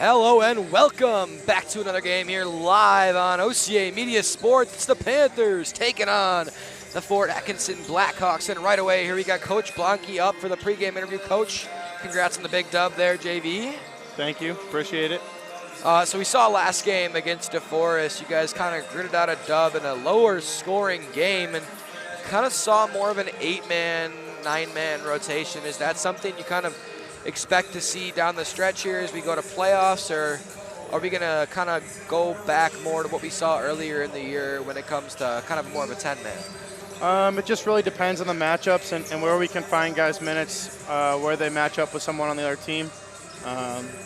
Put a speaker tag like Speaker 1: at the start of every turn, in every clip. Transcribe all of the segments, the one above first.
Speaker 1: Hello and welcome back to another game here live on OCA Media Sports. It's the Panthers taking on the Fort Atkinson Blackhawks. And right away here we got Coach Blanke up for the pregame interview. Coach, congrats on the big dub there, JV.
Speaker 2: Thank you, appreciate it.
Speaker 1: So we saw last game against DeForest. You guys kind of gritted out a dub in a lower scoring game and kind of saw more of an 8-man, 9-man rotation. Is that something you kind of expect to see down the stretch here as we go to playoffs, or are we going to kind of go back more to what we saw earlier in the year when it comes to kind of more of a 10-man?
Speaker 2: It just really depends on the matchups and where we can find guys minutes, where they match up with someone on the other team.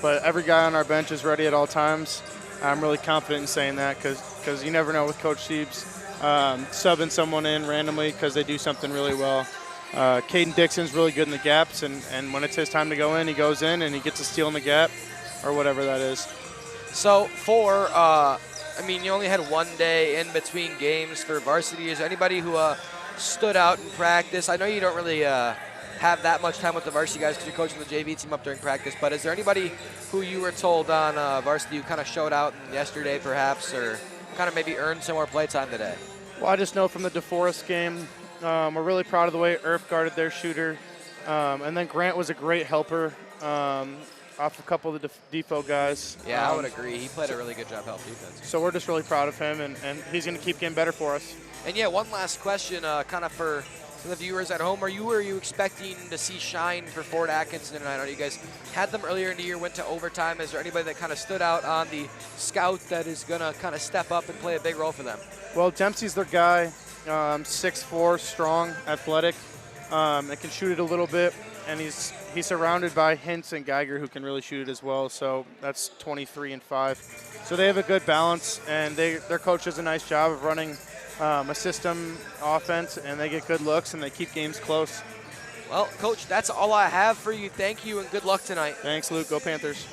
Speaker 2: But every guy on our bench is ready at all times. I'm really confident in saying that because you never know with Coach Siebes subbing someone in randomly because they do something really well. Caden Dixon's really good in the gaps, and when it's his time to go in, he goes in and he gets a steal in the gap or whatever that is.
Speaker 1: So you only had one day in between games for varsity. Is there anybody who stood out in practice? I know you don't really have that much time with the varsity guys because you're coaching the JV team up during practice, but is there anybody who you were told on varsity who kind of showed out yesterday perhaps, or kind of maybe earned some more play time today?
Speaker 2: Well, I just know from the DeForest game, we're really proud of the way Irf guarded their shooter. And then Grant was a great helper off a couple of the Defo guys.
Speaker 1: Yeah, I would agree. He played a really good job help defense.
Speaker 2: So we're just really proud of him, and he's going to keep getting better for us.
Speaker 1: And, yeah, one last question kind of for the viewers at home. Were you expecting to see shine for Fort Atkinson tonight? I know you guys had them earlier in the year, went to overtime. Is there anybody that kind of stood out on the scout that is going to kind of step up and play a big role for them?
Speaker 2: Well, Dempsey's their guy. 6'4", strong, athletic, and can shoot it a little bit. And he's surrounded by Hintz and Geiger who can really shoot it as well. So that's 23 and 5. So they have a good balance, and their coach does a nice job of running a system offense, and they get good looks and they keep games close.
Speaker 1: Well, Coach, that's all I have for you. Thank you and good luck tonight.
Speaker 2: Thanks, Luke. Go Panthers.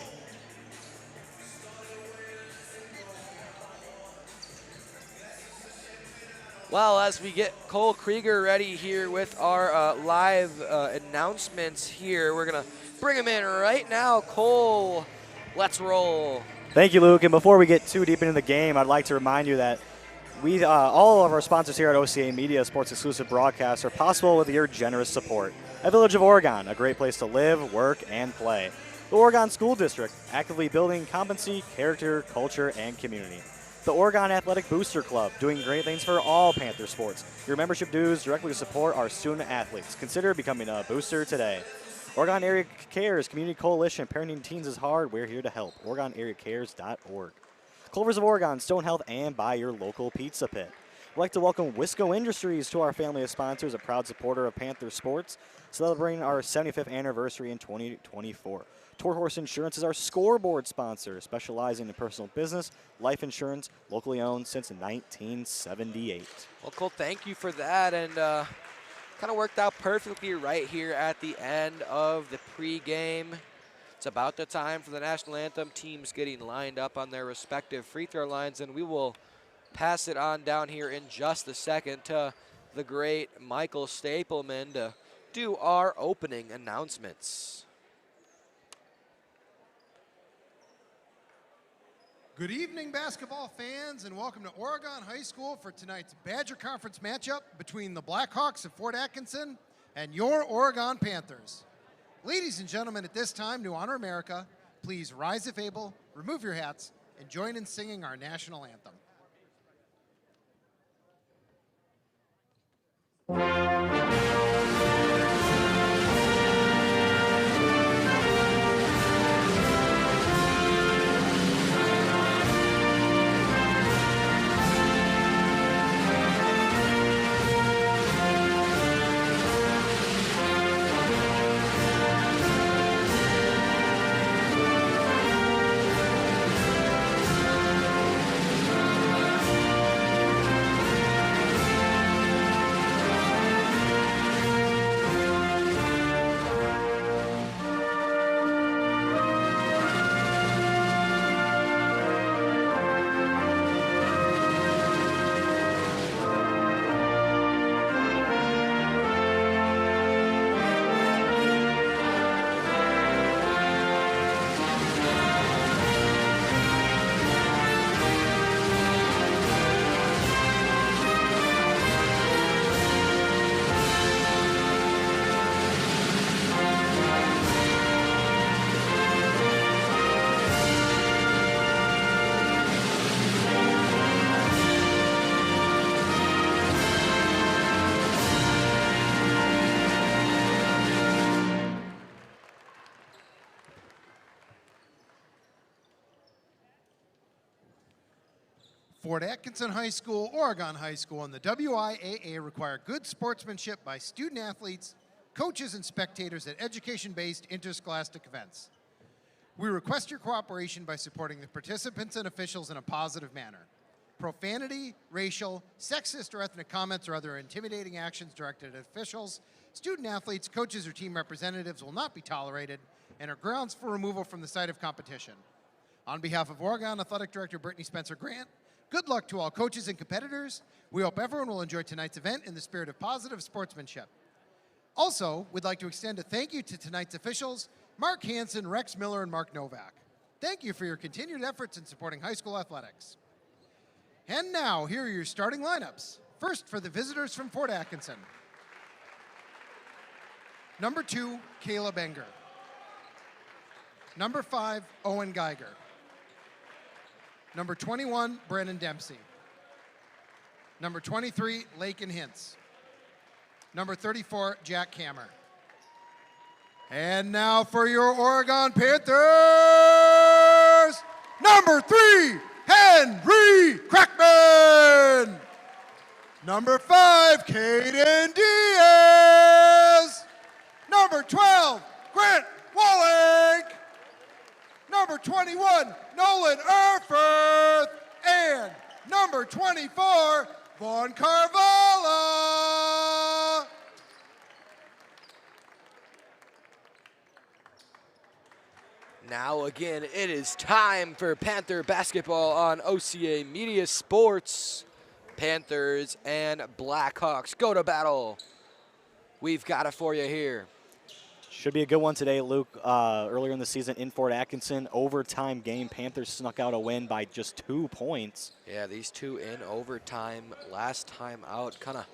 Speaker 1: Well, as we get Cole Krueger ready here with our live announcements here, we're going to bring him in right now. Cole, let's roll.
Speaker 3: Thank you, Luke. And before we get too deep into the game, I'd like to remind you that we, all of our sponsors here at OCA Media, sports exclusive broadcasts, are possible with your generous support. At Village of Oregon, a great place to live, work, and play. The Oregon School District, actively building competency, character, culture, and community. The Oregon Athletic Booster Club, doing great things for all Panther sports. Your membership dues directly support our student athletes. Consider becoming a booster today. Oregon Area Cares Community Coalition, parenting teens is hard. We're here to help. OregonAreaCares.org. Culvers of Oregon, Stone Health, and by your local pizza pit. We'd like to welcome Wisco Industries to our family of sponsors, a proud supporter of Panther sports, celebrating our 75th anniversary in 2024. Tort Horse Insurance is our scoreboard sponsor, specializing in personal business, life insurance, locally owned since 1978.
Speaker 1: Well, Cole, thank you for that, and kind of worked out perfectly right here at the end of the pregame. It's about the time for the national anthem. Teams getting lined up on their respective free throw lines, and we will pass it on down here in just a second to the great Michael Stapleman to do our opening announcements.
Speaker 4: Good evening, basketball fans, and welcome to Oregon High School for tonight's Badger Conference matchup between the Blackhawks of Fort Atkinson and your Oregon Panthers. Ladies and gentlemen, at this time, to honor America, please rise if able, remove your hats, and join in singing our national anthem. Fort Atkinson High School, Oregon High School, and the WIAA require good sportsmanship by student athletes, coaches, and spectators at education-based interscholastic events. We request your cooperation by supporting the participants and officials in a positive manner. Profanity, racial, sexist, or ethnic comments or other intimidating actions directed at officials, student athletes, coaches, or team representatives will not be tolerated and are grounds for removal from the site of competition. On behalf of Oregon Athletic Director Brittany Spencer-Grant, good luck to all coaches and competitors. We hope everyone will enjoy tonight's event in the spirit of positive sportsmanship. Also, we'd like to extend a thank you to tonight's officials, Mark Hansen, Rex Miller, and Mark Novak. Thank you for your continued efforts in supporting high school athletics. And now, here are your starting lineups. First, for the visitors from Fort Atkinson. Number 2, Caleb Enger. Number 5, Owen Geiger. Number 21, Brandon Dempsey. Number 23, Lakin Hintz. Number 34, Jack Kammer. And now for your Oregon Panthers, number 3, Henry Crackman. Number 5, Caden Diaz. Number 12, Grant Wallenk. Number 21, Nolan Erfurth. And number 24, Vaughn Carvala.
Speaker 1: Now again, it is time for Panther basketball on OCA Media Sports. Panthers and Blackhawks go to battle. We've got it for you here.
Speaker 3: Should be a good one today, Luke. Earlier in the season in Fort Atkinson, overtime game. Panthers snuck out a win by just 2 points.
Speaker 1: Yeah, these two in overtime. Last time out, kind of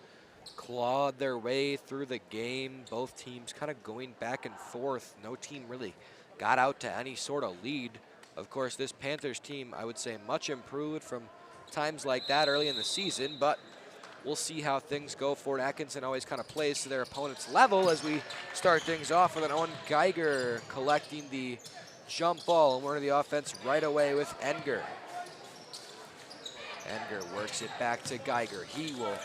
Speaker 1: clawed their way through the game. Both teams kind of going back and forth. No team really got out to any sort of lead. Of course, this Panthers team, I would say, much improved from times like that early in the season, but we'll see how things go. Fort Atkinson always kind of plays to their opponent's level as we start things off with an Owen Geiger collecting the jump ball and we're to the offense right away with Enger. Enger works it back to Geiger. He will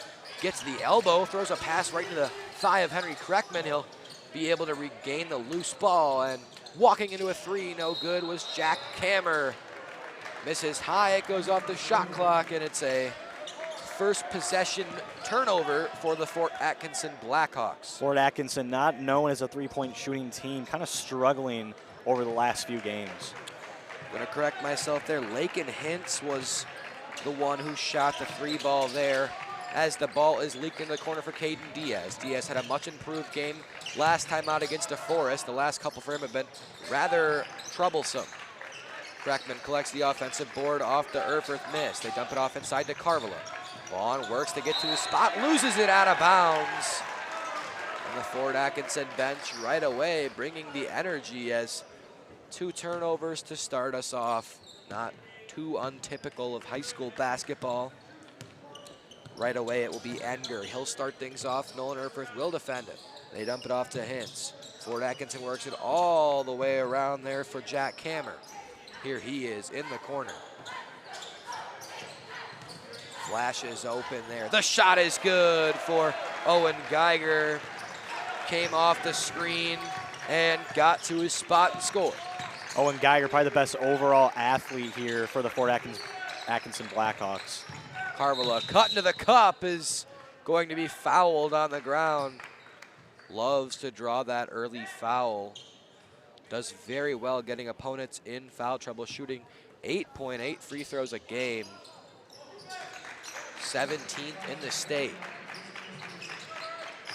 Speaker 1: get to the elbow, throws a pass right into the thigh of Henry Kreckman. He'll be able to regain the loose ball, and walking into a three, no good, was Jack Kammer. Misses high, it goes off the shot clock, and it's a first possession turnover for the Fort Atkinson Blackhawks.
Speaker 3: Fort Atkinson, not known as a three-point shooting team, kind of struggling over the last few games.
Speaker 1: I'm going to correct myself there. Lakin Hintz was the one who shot the three ball there. as the ball is leaked into the corner for Caden Diaz. Diaz had a much improved game last time out against DeForest. The last couple for him have been rather troublesome. Kreckman collects the offensive board off the Erfurth miss. They dump it off inside to Carvala. Vaughn works to get to his spot, loses it out of bounds. And the Fort Atkinson bench right away bringing the energy as 2 turnovers to start us off. Not too untypical of high school basketball. Right away it will be Enger. He'll start things off. Nolan Erfurth will defend it. They dump it off to Hintz. Fort Atkinson works it all the way around there for Jack Kammer. Here he is in the corner. Flash is open there. The shot is good for Owen Geiger. Came off the screen and got to his spot and scored.
Speaker 3: Owen Geiger, probably the best overall athlete here for the Fort Atkinson Blackhawks.
Speaker 1: Carvala cut into the cup, is going to be fouled on the ground. Loves to draw that early foul. Does very well getting opponents in foul trouble, shooting 8.8 free throws a game. 17th in the state.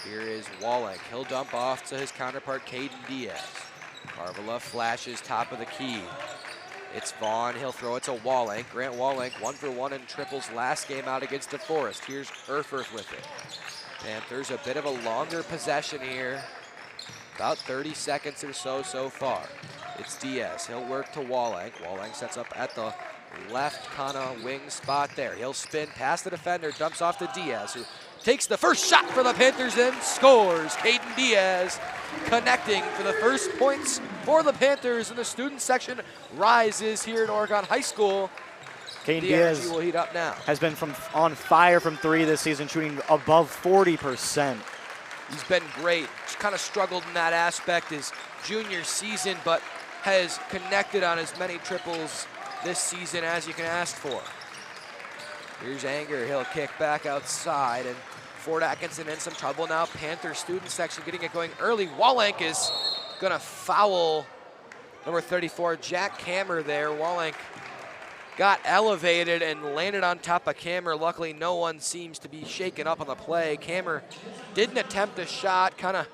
Speaker 1: Here is Wallenk. He'll dump off to his counterpart, Caden Diaz. Carvala flashes top of the key. It's Vaughn. He'll throw it to Wallenk. Grant Wallenk 1 for 1 in triples last game out against DeForest. Here's Erfurth with it. Panthers a bit of a longer possession here. About 30 seconds or so far. It's Diaz. He'll work to Wallenk. Wallenk sets up at the left kind of wing spot there. He'll spin past the defender, dumps off to Diaz, who takes the first shot for the Panthers and scores. Caden Diaz connecting for the first points for the Panthers, and the student section rises here at Oregon High School.
Speaker 3: Caden
Speaker 1: The
Speaker 3: Diaz
Speaker 1: energy will heat up now.
Speaker 3: has been on fire from 3 this season, shooting above 40%.
Speaker 1: He's been great. Kind of struggled in that aspect his junior season, but has connected on as many triples this season as you can ask for. Here's Anger. He'll kick back outside, and Fort Atkinson in some trouble now. Panther student section getting it going early. Wallenk is going to foul number 34, Jack Kammer there. Wallenk got elevated and landed on top of Kammer. Luckily, no one seems to be shaken up on the play. Kammer didn't attempt a shot, kind of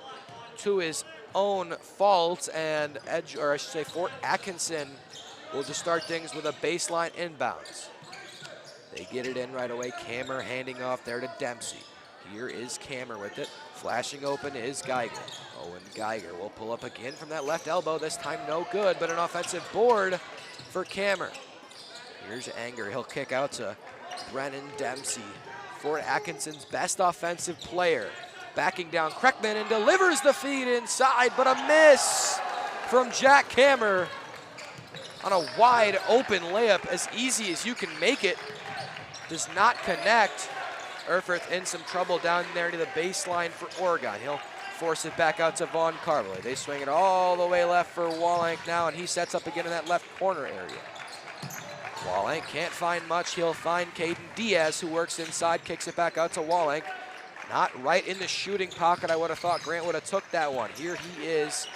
Speaker 1: to his own fault, and Fort Atkinson will just start things with a baseline inbounds. They get it in right away. Kammer handing off there to Dempsey. Here is Kammer with it. Flashing open is Geiger. Owen Geiger will pull up again from that left elbow. This time no good, but an offensive board for Kammer. Here's Anger. He'll kick out to Brennan Dempsey. Fort Atkinson's best offensive player. Backing down Kreckman and delivers the feed inside, but a miss from Jack Kammer on a wide open layup, as easy as you can make it. Does not connect. Erfurth in some trouble down there to the baseline for Oregon. He'll force it back out to Vaughn Carvalho. They swing it all the way left for Wallenk now, and he sets up again in that left corner area. Wallenk can't find much. He'll find Caden Diaz, who works inside, kicks it back out to Wallenk. Not right in the shooting pocket. I would have thought Grant would have took that one. Here he is,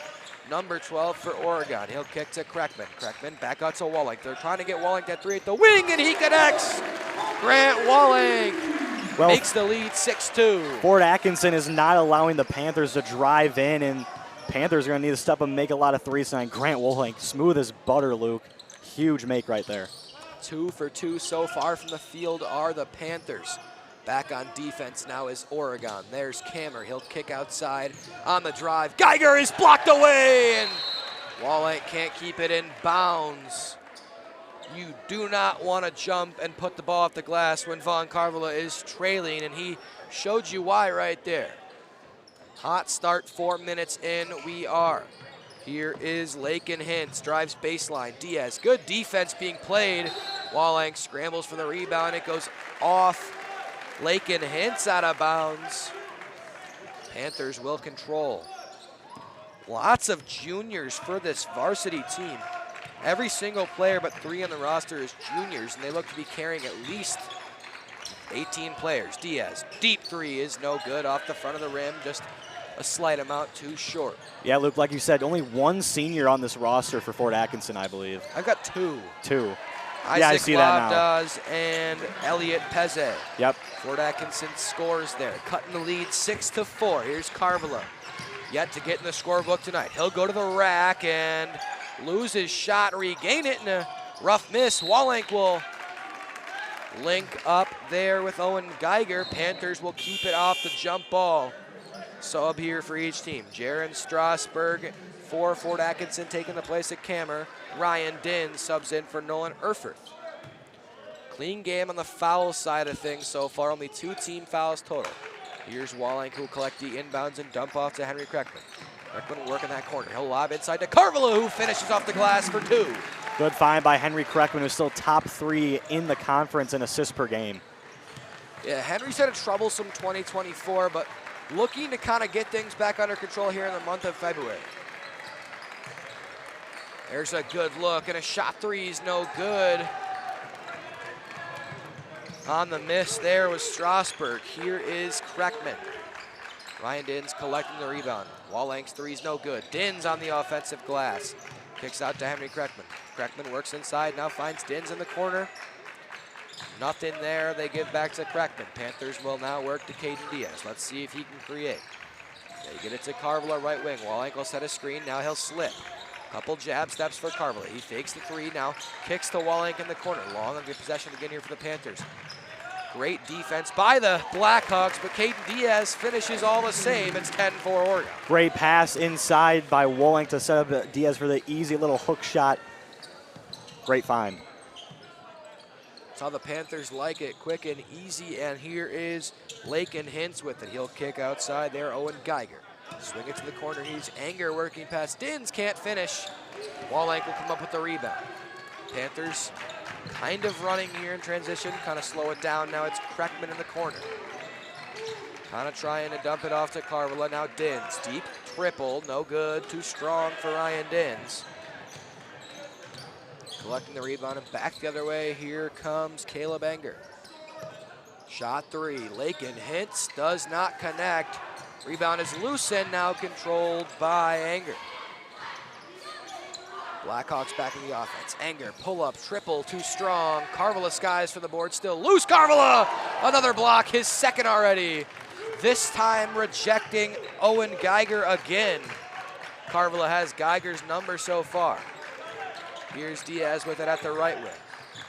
Speaker 1: number 12 for Oregon. He'll kick to Kreckman. Kreckman back out to Wallenk. They're trying to get Wallenk that 3 at the wing, and he connects. Grant Wallenk makes the lead 6-2.
Speaker 3: Fort Atkinson is not allowing the Panthers to drive in, and Panthers are going to need to step up and make a lot of threes tonight. Grant Wallenk, smooth as butter, Luke. Huge make right there.
Speaker 1: 2 for 2 so far from the field are the Panthers. Back on defense now is Oregon. There's Kammer. He'll kick outside on the drive. Geiger is blocked away, and Wallenk can't keep it in bounds. You do not want to jump and put the ball off the glass when Vaughn Carvalho is trailing, and he showed you why right there. Hot start, 4 minutes in, we are. Here is Lakin Hintz, drives baseline. Diaz, good defense being played. Wallenk scrambles for the rebound. It goes off Lakin Hintz out of bounds. Panthers will control. Lots of juniors for this varsity team. Every single player but 3 on the roster is juniors, and they look to be carrying at least 18 players. Diaz, deep 3 is no good off the front of the rim, just a slight amount too short.
Speaker 3: Yeah, Luke, like you said, only 1 senior on this roster for Fort Atkinson, I believe.
Speaker 1: I've got 2.
Speaker 3: 2. I see that now.
Speaker 1: does, and Elliot Peze.
Speaker 3: Yep.
Speaker 1: Fort Atkinson scores there, cutting the lead 6-4. Here's Carvala, yet to get in the scorebook tonight. He'll go to the rack and lose his shot, regain it in a rough miss. Wallenk will link up there with Owen Geiger. Panthers will keep it off the jump ball. Sub here for each team. Jaron Strasburg for Fort Atkinson taking the place of Kammer. Ryan Din subs in for Nolan Erfurth. Clean game on the foul side of things so far. Only 2 team fouls total. Here's Wallenk, who will collect the inbounds and dump off to Henry Kreckman. Kreckman working that corner. He'll lob inside to Carvala, who finishes off the glass for 2.
Speaker 3: Good find by Henry Kreckman, who's still top 3 in the conference in assists per game.
Speaker 1: Yeah, Henry's had a troublesome 2024, but looking to kind of get things back under control here in the month of February. There's a good look, and a shot 3 is no good. On the miss there was Strasburg. Here is Kreckman. Ryan Dins collecting the rebound. Wallenk's 3 is no good. Dins on the offensive glass. Kicks out to Henry Kreckman. Kreckman works inside, now finds Dins in the corner. Nothing there, they give back to Kreckman. Panthers will now work to Caden Diaz. Let's see if he can create. They get it to Carvala, right wing. Wallenk will set a screen, now he'll slip. Couple jab steps for Carvala. He fakes the 3, now kicks to Wallenk in the corner. Long and good possession again here for the Panthers. Great defense by the Blackhawks, but Caden Diaz finishes all the same. It's 10-4 Oregon.
Speaker 3: Great pass inside by Wallenk to set up Diaz for the easy little hook shot. Great find.
Speaker 1: That's how the Panthers like it, quick and easy, and here is Lakin Hintz with it. He'll kick outside there, Owen Geiger. Swing it to the corner, he's Anger working past Dins, can't finish. Wallenk will come up with the rebound. Panthers kind of running here in transition, kind of slow it down. Now it's Kreckman in the corner. Kind of trying to dump it off to Carvala. Now Dins, deep triple, no good, too strong for Ryan Dins. Collecting the rebound and back the other way, here comes Caleb Anger. Shot 3, Lakin Hintz does not connect. Rebound is loose and now controlled by Anger. Blackhawks back in the offense. Anger, pull up, triple, too strong. Carvala skies for the board, still loose. Carvala, another block, his second already. This time rejecting Owen Geiger again. Carvala has Geiger's number so far. Here's Diaz with it at the right wing.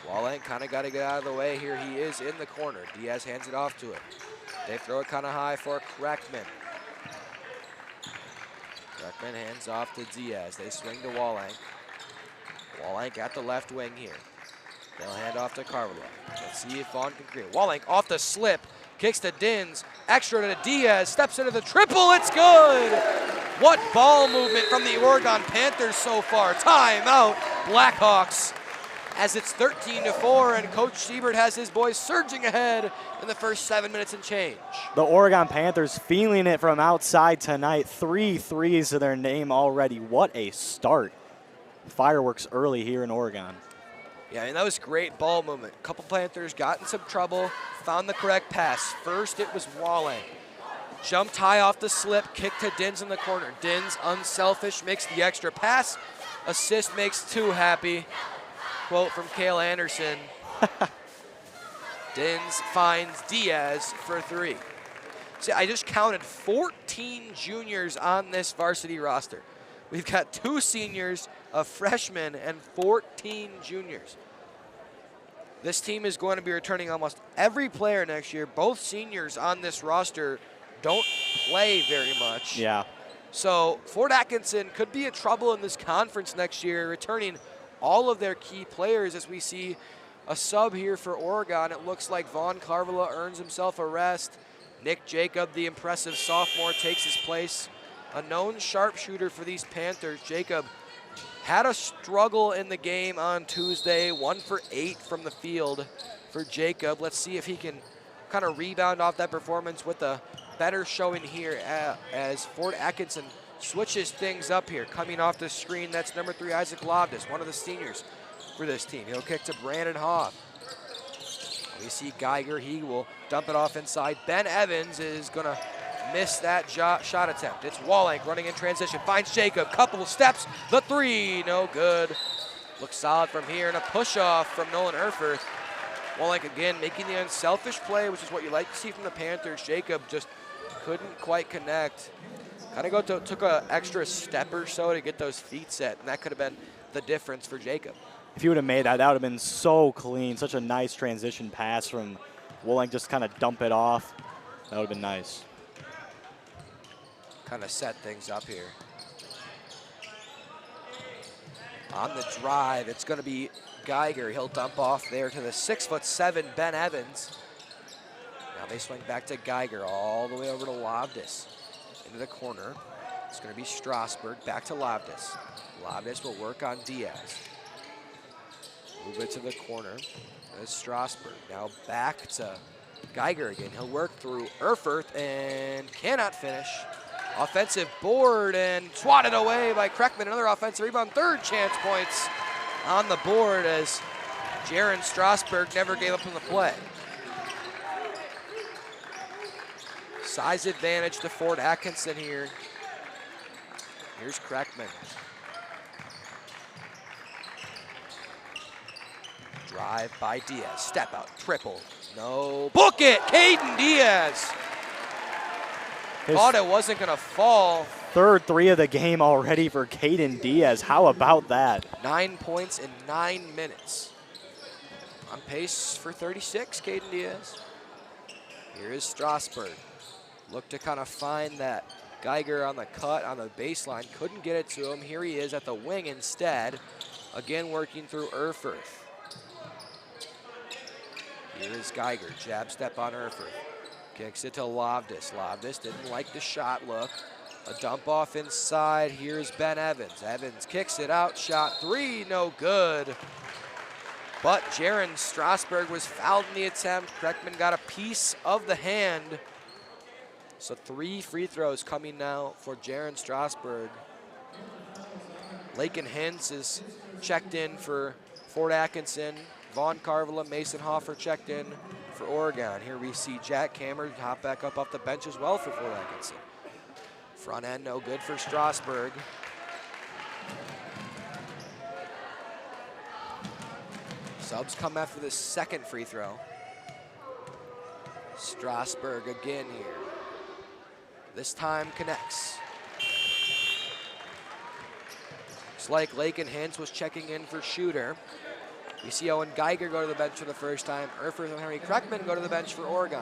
Speaker 1: Wallenk kind of got to get out of the way here. He is in the corner. Diaz hands it off to him. They throw it kind of high for Kreckman. Kreckman hands off to Diaz. They swing to Wallenk. Wallenk at the left wing here. They'll hand off to Carvala. Let's see if Vaughn can create. Wallenk off the slip. Kicks to Dins. Extra to Diaz. Steps into the triple. It's good. What ball movement from the Oregon Panthers so far. Timeout. Blackhawks. As it's 13-4, and Coach Siebert has his boys surging ahead in the first 7 minutes and change.
Speaker 3: The Oregon Panthers feeling it from outside tonight. 3 threes to their name already. What a start. Fireworks early here in Oregon.
Speaker 1: Yeah, and that was great ball movement. A couple Panthers got in some trouble, found the correct pass. First, it was Wallenk. Jumped high off the slip, kicked to Dins in the corner. Dins, unselfish, makes the extra pass. Assist makes 2 happy. Quote from Cale Anderson. Dins finds Diaz for 3. See, I just counted 14 juniors on this varsity roster. We've got 2 seniors, a freshman, and 14 juniors. This team is going to be returning almost every player next year. Both seniors on this roster don't play very much.
Speaker 3: Yeah.
Speaker 1: So Fort Atkinson could be in trouble in this conference next year, returning all of their key players as we see a sub here for Oregon. It looks like Vaughn Carvala earns himself a rest. Nick Jacob, the impressive sophomore, takes his place. A known sharpshooter for these Panthers. Jacob had a struggle in the game on Tuesday, 1 for 8 from the field for Jacob. Let's see if he can kind of rebound off that performance with a better showing here as Fort Atkinson switches things up here. Coming off the screen, that's number 3, Isaac Loftus, one of the seniors for this team. He'll kick to Brandon Hoff. We see Geiger, he will dump it off inside. Ben Evans is gonna miss that shot attempt. It's Wallenk running in transition, finds Jacob, couple of steps, the 3, no good. Looks solid from here, and a push-off from Nolan Erfurth. Wolenk again making the unselfish play, which is what you like to see from the Panthers. Jacob just couldn't quite connect. Kind of took an extra step or so to get those feet set, and that could have been the difference for Jacob.
Speaker 3: If he would have made that, that would have been so clean. Such a nice transition pass from Wolenk, just kind of dump it off. That would have been nice.
Speaker 1: Kind of set things up here. On the drive, it's going to be Geiger. He'll dump off there to the 6'7" Ben Evans. Now they swing back to Geiger all the way over to Lovdis. Into the corner. It's going to be Strasburg. Back to Lovdis. Lovdis will work on Diaz. Move it to the corner. There's Strasburg. Now back to Geiger again. He'll work through Erfurth and cannot finish. Offensive board and swatted away by Kreckman. Another offensive rebound. Third chance points on the board as Jaron Strasburg never gave up on the play. Size advantage to Fort Atkinson here. Here's Kreckman. Drive by Diaz. Step out. Triple. No. Book it. Caden Diaz. Thought it wasn't going to fall.
Speaker 3: Third three of the game already for Caden Diaz. How about that?
Speaker 1: 9 points in 9 minutes. On pace for 36, Caden Diaz. Here is Strasburg. Look to kind of find that Geiger on the cut on the baseline. Couldn't get it to him. Here he is at the wing instead. Again working through Erfurth. Here is Geiger. Jab step on Erfurth. Kicks it to Lovdis. Lovdis didn't like the shot look. A dump off inside. Here's Ben Evans. Evans kicks it out. Shot three, no good. But Jaron Strasburg was fouled in the attempt. Kreckman got a piece of the hand. So 3 free throws coming now for Jaron Strasburg. Lakin Hintz is checked in for Fort Atkinson. Vaughn Carvela, Mason Hoffer checked in for Oregon. Here we see Jack Hammer hop back up off the bench as well for Fort Atkinson. Front end no good for Strasburg. Subs come after the second free throw. Strasburg again here. This time connects. Looks like Lakin Hintz was checking in for Shooter. We see Owen Geiger go to the bench for the first time. Erfurth and Henry Kreckman go to the bench for Oregon.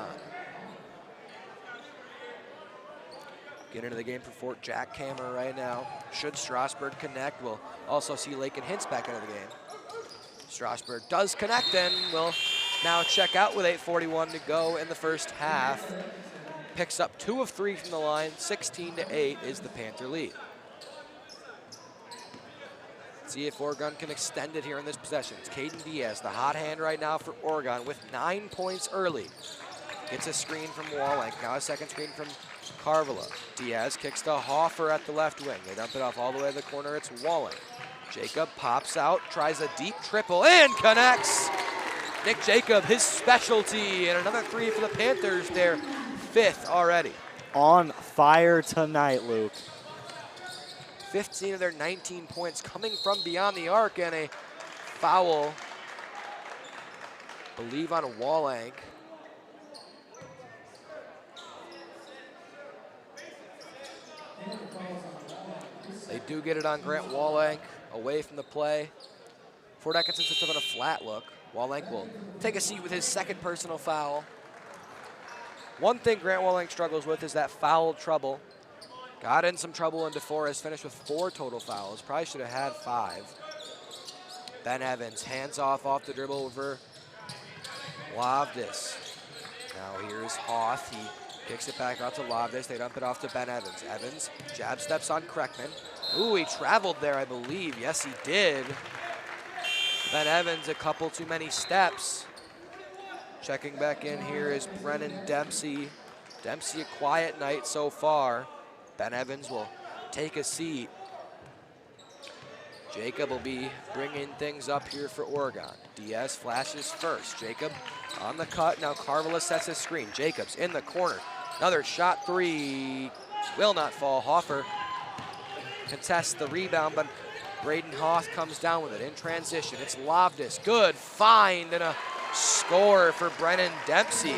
Speaker 1: Get into the game for Fort Jack Hammer right now. Should Strasburg connect, we'll also see Lakin Hintz back into the game. Strasburg does connect and will now check out with 8:41 to go in the first half. Picks up 2 of 3 from the line. 16-8 is the Panther lead. See if Oregon can extend it here in this possession. It's Caden Diaz, the hot hand right now for Oregon with 9 points early. Gets a screen from Wolenk. Now a second screen from Carvela. Diaz kicks to Hoffer at the left wing. They dump it off all the way to the corner. It's Wolenk. Jacob pops out, tries a deep triple, and connects. Nick Jacob, his specialty, and another 3 for the Panthers there. 5th already.
Speaker 3: On fire tonight, Luke.
Speaker 1: 15 of their 19 points coming from beyond the arc, and a foul, I believe, on Wolenk. They do get it on Grant Wolenk, away from the play. Fort Atkinson sits up on a flat look. Wolenk will take a seat with his second personal foul. One thing Grant Wolenk struggles with is that foul trouble. Got in some trouble, and DeForest finished with 4 total fouls. Probably should have had 5. Ben Evans, hands off the dribble over Lovdis. Now here's Hoth. He kicks it back out to Lovdis. They dump it off to Ben Evans. Evans, jab steps on Kreckman. Ooh, he traveled there, I believe. Yes, he did. Ben Evans, a couple too many steps. Checking back in here is Brennan Dempsey. Dempsey, a quiet night so far. Ben Evans will take a seat. Jacob will be bringing things up here for Oregon. Diaz flashes first. Jacob on the cut. Now Carvela sets his screen. Jacobs in the corner. Another shot 3 will not fall. Hoffer contests the rebound, but Braden Hoth comes down with it in transition. It's Loftus. Good find and a score for Brennan Dempsey.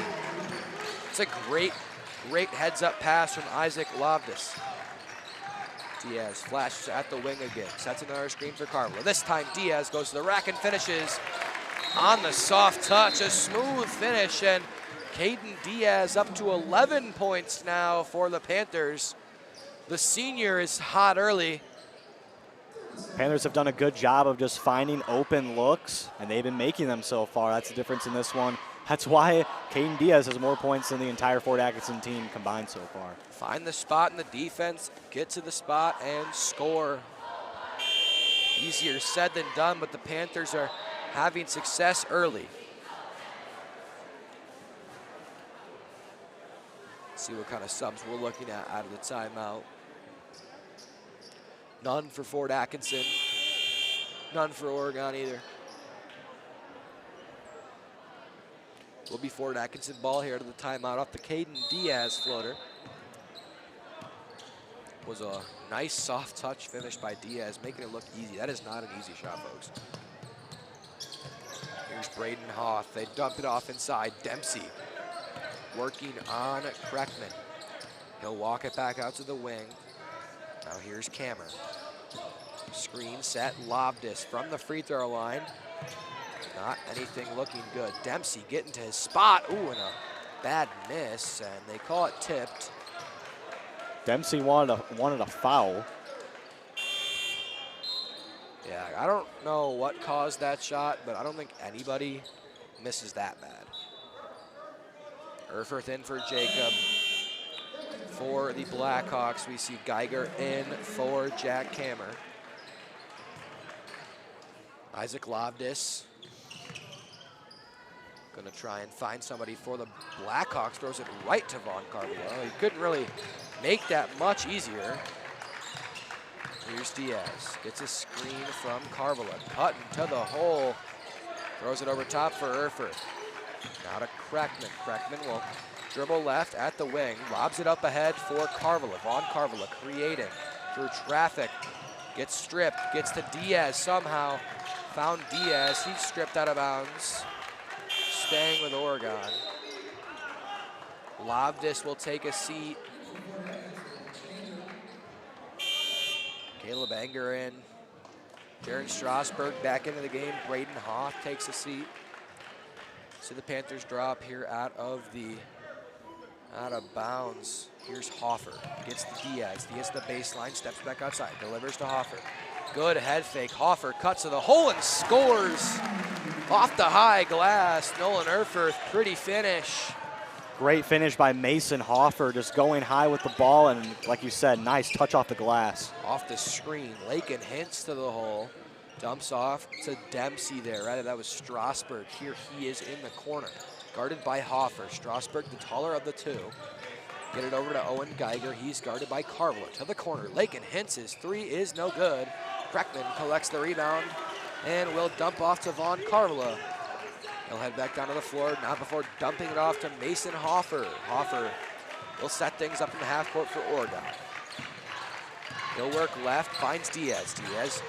Speaker 1: It's a great heads-up pass from Isaac Loftus. Diaz flashes at the wing again. Sets another screen for Carvilla. This time Diaz goes to the rack and finishes on the soft touch. A smooth finish, and Caden Diaz up to 11 points now for the Panthers. The senior is hot early.
Speaker 3: Panthers have done a good job of just finding open looks, and they've been making them so far. That's the difference in this one. That's why Caden Diaz has more points than the entire Fort Atkinson team combined so far.
Speaker 1: Find the spot in the defense, get to the spot, and score. Easier said than done, but the Panthers are having success early. Let's see what kind of subs we're looking at out of the timeout. None for Fort Atkinson. None for Oregon either. Will be Fort Atkinson ball here to the timeout off the Caden Diaz floater. Was a nice soft touch finish by Diaz, making it look easy. That is not an easy shot, folks. Here's Braden Hoth. They dump it off inside. Dempsey working on Kreckman. He'll walk it back out to the wing. Now here's Kammer. Screen set, Loftus from the free throw line. Not anything looking good. Dempsey getting to his spot. Ooh, and a bad miss, and they call it tipped.
Speaker 3: Dempsey wanted a foul.
Speaker 1: Yeah, I don't know what caused that shot, but I don't think anybody misses that bad. Erfurth in for Jacob. For the Blackhawks, we see Geiger in for Jack Kammer. Isaac Loftus. Gonna try and find somebody for the Blackhawks. Throws it right to Vaughn Carvalho. He couldn't really make that much easier. Here's Diaz. Gets a screen from Carvalho. Cutting to the hole. Throws it over top for Erfurth. Now to Kreckman. Kreckman will dribble left at the wing. Lobs it up ahead for Carvalho. Vaughn Carvalho creating through traffic. Gets stripped. Gets to Diaz somehow. Found Diaz. He's stripped out of bounds. Staying with Oregon. Loftus will take a seat. Caleb Anger in. Jaron Strasburg back into the game. Braden Hoth takes a seat. So the Panthers drop here out of bounds. Here's Hoffer. Gets to Diaz. Diaz to the baseline. Steps back outside. Delivers to Hoffer. Good head fake. Hoffer cuts to the hole and scores. Off the high glass, Nolan Erfurth, pretty finish.
Speaker 3: Great finish by Mason Hoffer, just going high with the ball, and like you said, nice touch off the glass.
Speaker 1: Off the screen, Lakin hints to the hole, dumps off to Dempsey there. Rather, that was Strasburg. Here he is in the corner, guarded by Hoffer. Strasburg, the taller of the two. Get it over to Owen Geiger. He's guarded by Carvalho to the corner. Lakin hints his three is no good. Kreckman collects the rebound and will dump off to Vaughn Carvalho. He'll head back down to the floor, not before dumping it off to Mason Hoffer. Hoffer will set things up in the half court for Oregon. He'll work left, finds Diaz. Diaz,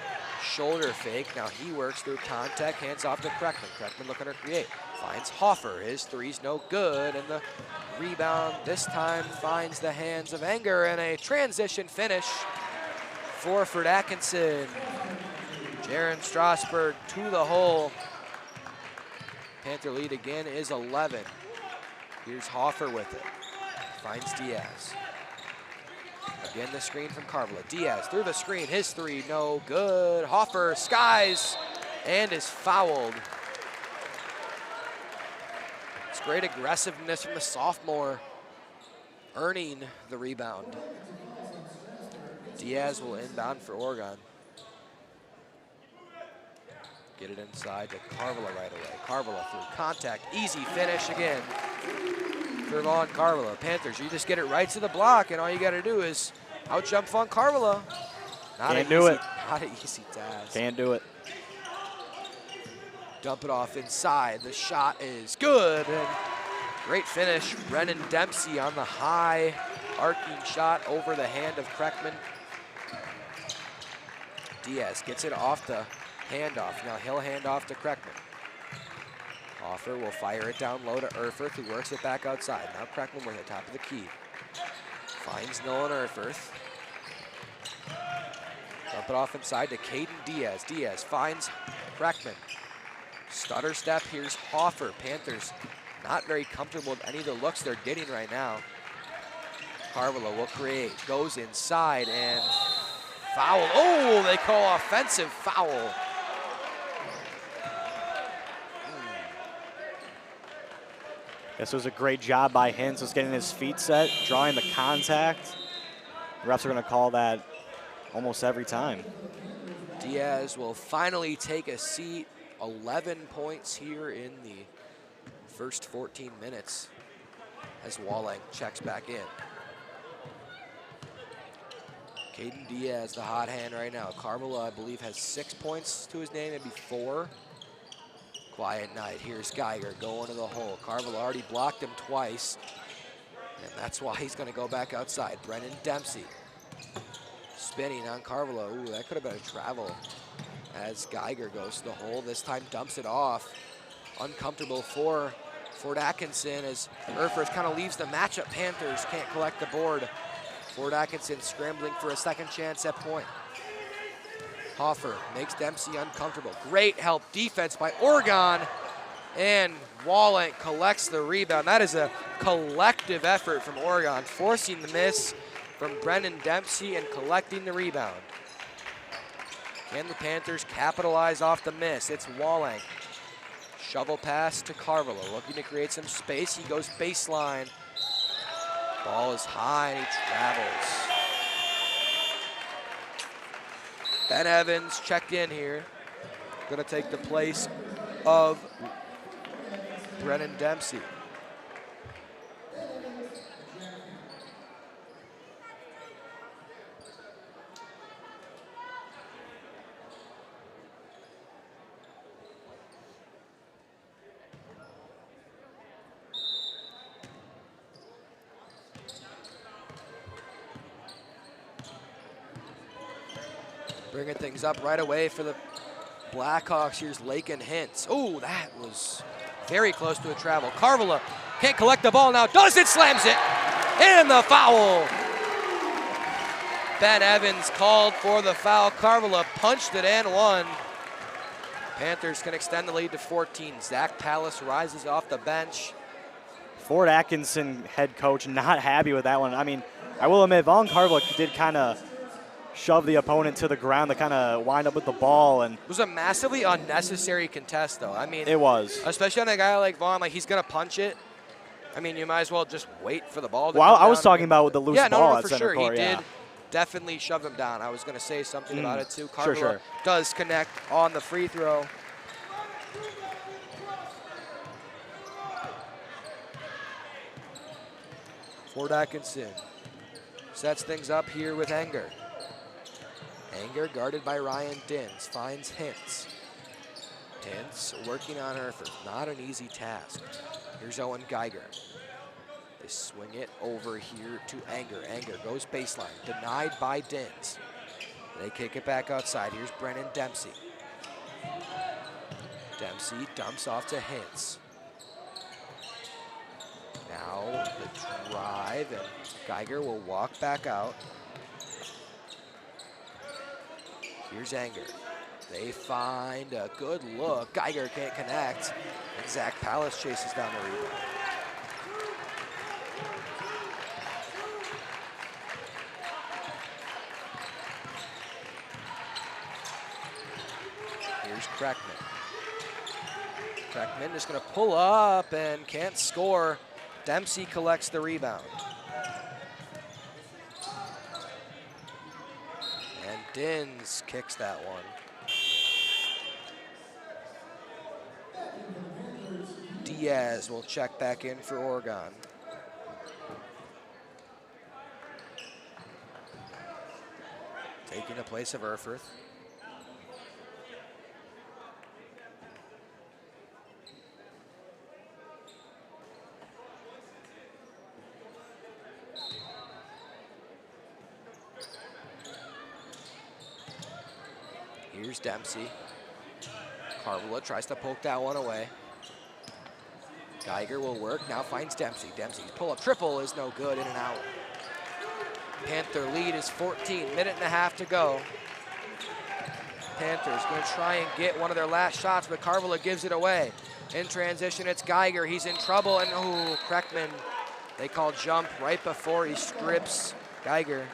Speaker 1: shoulder fake. Now he works through contact, hands off to Kreckman. Kreckman looking to create. Finds Hoffer. His three's no good, and the rebound this time finds the hands of Anger, and a transition finish for Fort Atkinson. Jaron Strasburg to the hole. Panther lead again is 11. Here's Hoffer with it. Finds Diaz. Again, the screen from Carvalho. Diaz through the screen. His three, no good. Hoffer skies and is fouled. It's great aggressiveness from the sophomore, earning the rebound. Diaz will inbound for Oregon. Get it inside to Carvalho right away. Carvalho through contact. Easy finish again for Vaughn Carvalho. Panthers, you just get it right to the block, and all you got to do is out-jump Vaughn Carvalho.
Speaker 3: Can't do it.
Speaker 1: Not an easy task.
Speaker 3: Can't do it.
Speaker 1: Dump it off inside. The shot is good, and great finish. Brennan Dempsey on the high arcing shot over the hand of Kreckman. Diaz gets it off the handoff. Now he'll hand off to Kreckman. Hoffer will fire it down low to Erfurth, who works it back outside. Now Kreckman with the top of the key. Finds Nolan Erfurth. Dump it off inside to Caden Diaz. Diaz finds Kreckman. Stutter step, here's Hoffer. Panthers not very comfortable with any of the looks they're getting right now. Carvalho will create, goes inside and foul. Oh, they call offensive foul.
Speaker 3: This was a great job by Hintz, just getting his feet set, drawing the contact. The refs are going to call that almost every time.
Speaker 1: Diaz will finally take a seat. 11 points here in the first 14 minutes as Walling checks back in. Caden Diaz, the hot hand right now. Carvalho, I believe, has 6 points to his name, maybe 4. Quiet night. Here's Geiger going to the hole. Carvalho already blocked him twice, and that's why he's going to go back outside. Brennan Dempsey spinning on Carvalho. Ooh, that could have been a travel as Geiger goes to the hole. This time dumps it off. Uncomfortable for Fort Atkinson as Erfurth kind of leaves the matchup. Panthers can't collect the board. Fort Atkinson scrambling for a second chance at point. Hoffer makes Dempsey uncomfortable. Great help defense by Oregon. And Wallen collects the rebound. That is a collective effort from Oregon, forcing the miss from Brennan Dempsey and collecting the rebound. Can the Panthers capitalize off the miss? It's Walling. Shovel pass to Carvalho, looking to create some space. He goes baseline. Ball is high and he travels. Ben Evans checked in here. Gonna take the place of Brennan Dempsey. Bringing things up right away for the Blackhawks. Here's Lakin Hintz. Oh, that was very close to a travel. Carvalho can't collect the ball now. Does it? Slams it. And the foul. Ben Evans called for the foul. Carvalho punched it and won. Panthers can extend the lead to 14. Zach Pallas rises off the bench.
Speaker 3: Fort Atkinson head coach not happy with that one. I mean, I will admit, Vaughn Carvalho did kind of shove the opponent to the ground to kind of wind up with the ball. And
Speaker 1: it was a massively unnecessary contest, though. I mean,
Speaker 3: it was.
Speaker 1: Especially on a guy like Vaughn, like he's going to punch it. I mean, you might as well just wait for the ball to
Speaker 3: well,
Speaker 1: come
Speaker 3: I was
Speaker 1: down.
Speaker 3: talking about with the loose ball at
Speaker 1: for
Speaker 3: center
Speaker 1: sure.
Speaker 3: court.
Speaker 1: He
Speaker 3: Yeah.
Speaker 1: did definitely shove him down. I was going to say something about it, too. Carvalho
Speaker 3: Sure.
Speaker 1: does connect on the free throw. Fort Atkinson sets things up here with Enger. Enger guarded by Ryan Dins, finds Hintz. Hintz working on Erfurth, not an easy task. Here's Owen Geiger. They swing it over here to Enger. Enger goes baseline, denied by Dins. They kick it back outside. Here's Brennan Dempsey. Dempsey dumps off to Hintz. Now the drive, and Geiger will walk back out. Here's Enger. They find a good look. Geiger can't connect, and Zach Pallas chases down the rebound. Here's Kreckman. Kreckman just gonna pull up and can't score. Dempsey collects the rebound. And Dins kicks that one. Diaz will check back in for Oregon. Taking the place of Erfurth. Here's Dempsey. Carvela tries to poke that one away. Geiger will work, now finds Dempsey. Dempsey's pull-up triple is no good, in and out. Panther lead is 14, minute and a half to go. Panthers gonna try and get one of their last shots, but Carvela gives it away. In transition, it's Geiger, he's in trouble, and Kreckman, they call jump right before he strips Geiger.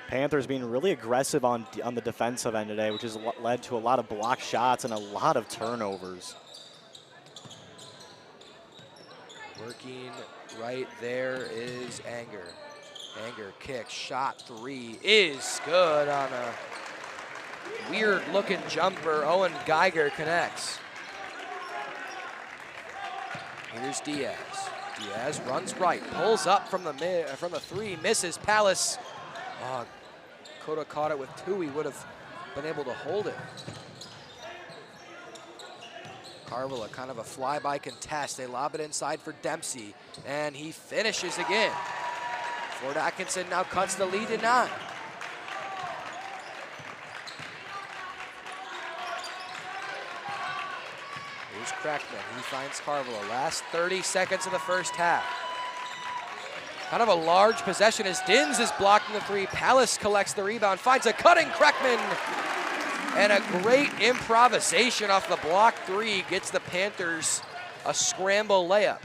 Speaker 3: Panthers being really aggressive on the defensive end today, which has led to a lot of block shots and a lot of turnovers.
Speaker 1: Working right there is Anger. Anger kicks, shot three is good on a weird looking jumper. Owen Geiger connects. Here's Diaz. Diaz runs right, pulls up from the three, misses. Palace. Oh, could have caught it with two. He would have been able to hold it. Carvela, kind of a fly-by contest. They lob it inside for Dempsey, and he finishes again. Fort Atkinson now cuts the lead to 9. Here's Kreckman, he finds Carvela. Last 30 seconds of the first half. Kind of a large possession as Dins is blocking the three. Palace collects the rebound, finds a cutting Kreckman. And a great improvisation off the block three gets the Panthers a scramble layup.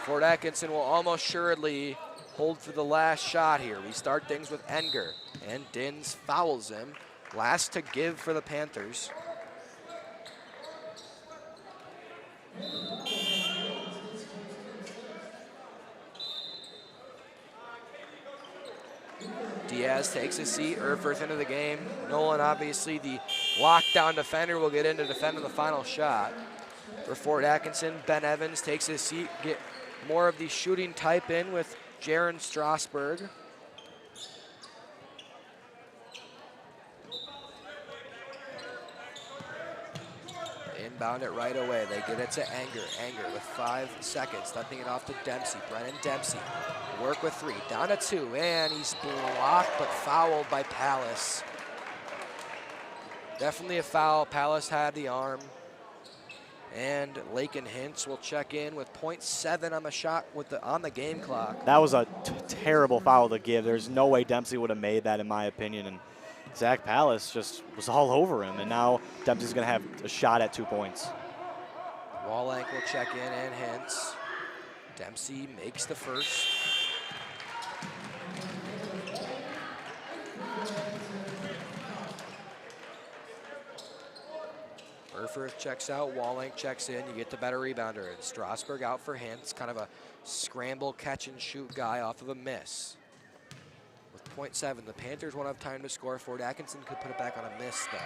Speaker 1: Fort Atkinson will almost assuredly hold for the last shot here. We start things with Enger, and Dins fouls him. Last to give for the Panthers. Diaz takes a seat, Erfurth into the game. Nolan, obviously the lockdown defender, will get in to defend the final shot. For Fort Atkinson, Ben Evans takes his seat, get more of the shooting type in with Jaron Strasburg. Inbound it right away. They get it to Anger. Anger with 5 seconds, dumping it off to Dempsey. Brennan Dempsey, work with 3, down to 2, and he's blocked but fouled by Palace. Definitely a foul. Palace had the arm. And Lakin Hintz will check in with 0.7 on the shot on the game clock.
Speaker 3: That was a terrible foul to give. There's no way Dempsey would have made that, in my opinion. And Zach Palace just was all over him. And now Dempsey's going to have a shot at 2 points.
Speaker 1: Wallenk will check in, and Hintz. Dempsey makes the first. Erfurth checks out, Wallenk checks in, you get the better rebounder. And Strasburg out for Hintz, kind of a scramble catch and shoot guy off of a miss. With 0.7, the Panthers won't have time to score. Fort Atkinson could put it back on a miss though.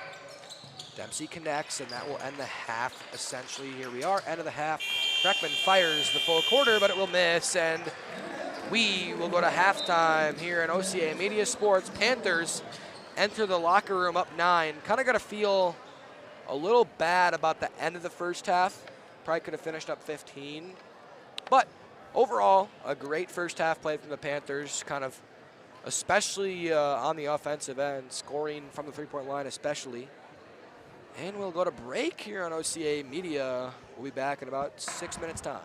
Speaker 1: Dempsey connects, and that will end the half essentially. Here we are, end of the half. Kreckman fires the full quarter, but it will miss, and we will go to halftime here in OCA Media Sports. Panthers enter the locker room up 9. Kind of got to feel a little bad about the end of the first half. Probably could have finished up 15. But overall, a great first half play from the Panthers, kind of especially on the offensive end, scoring from the three-point line especially. And we'll go to break here on OCA Media. We'll be back in about 6 minutes' time.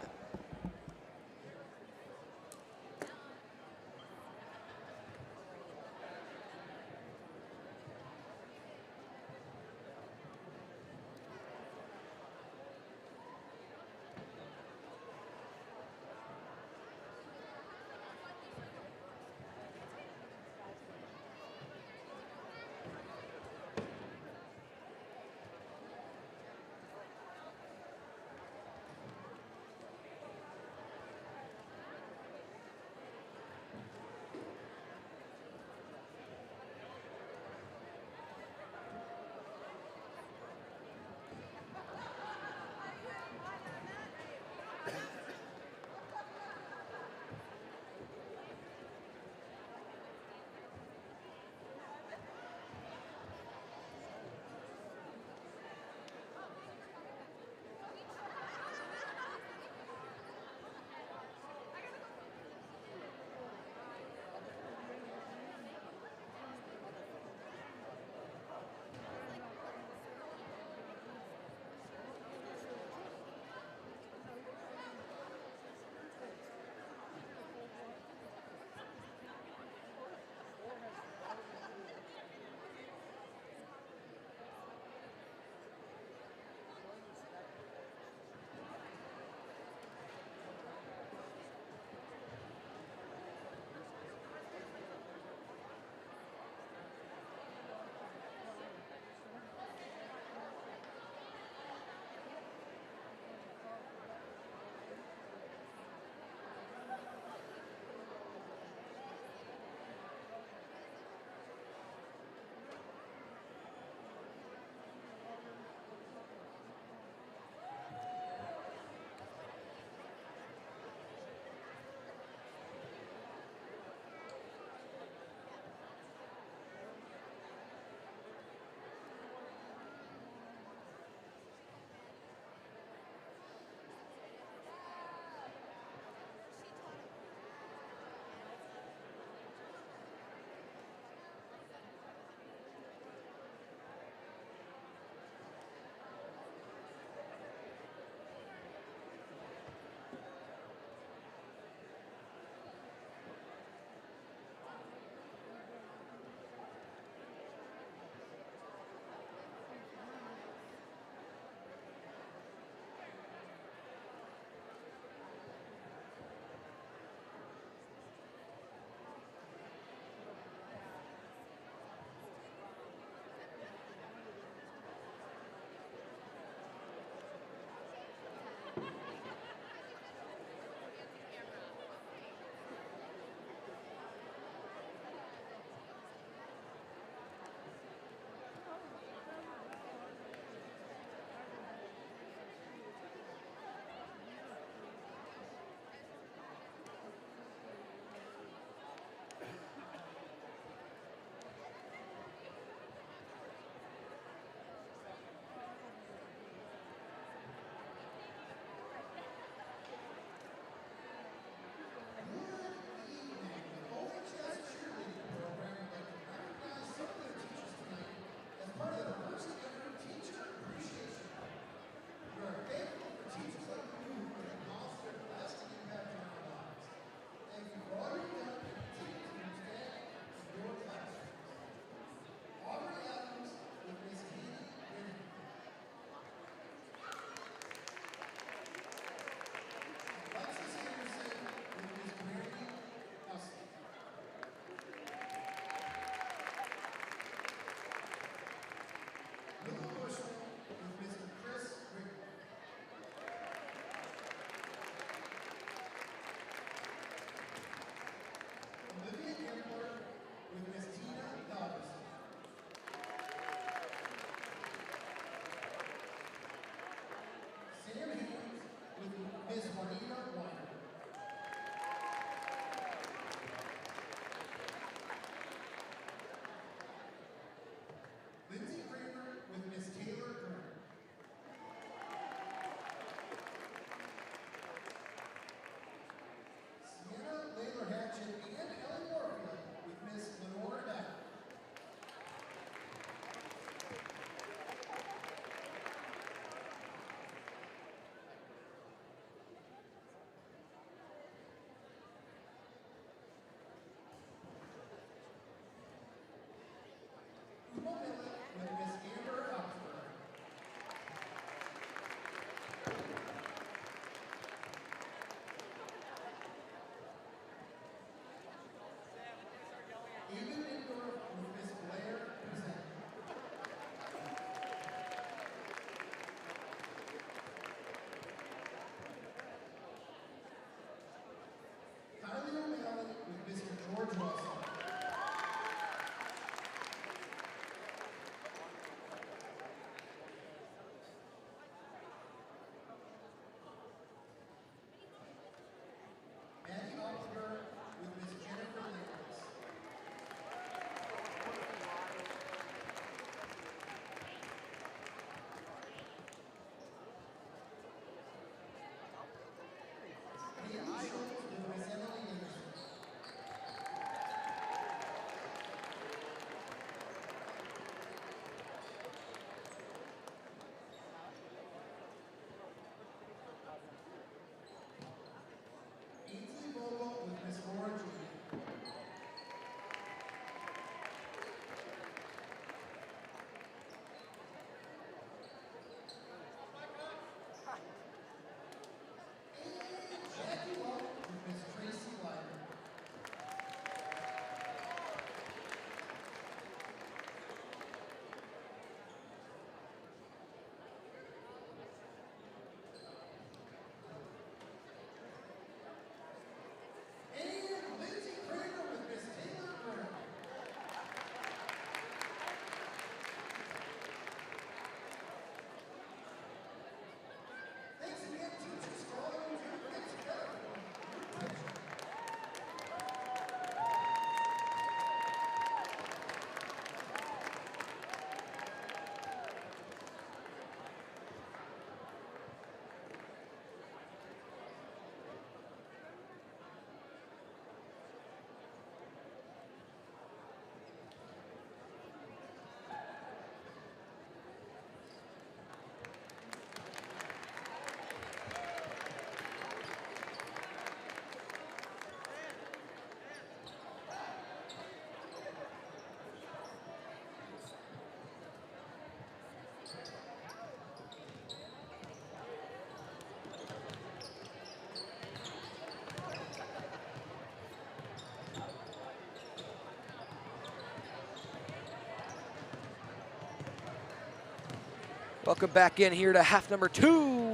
Speaker 1: Welcome back in here to half number 2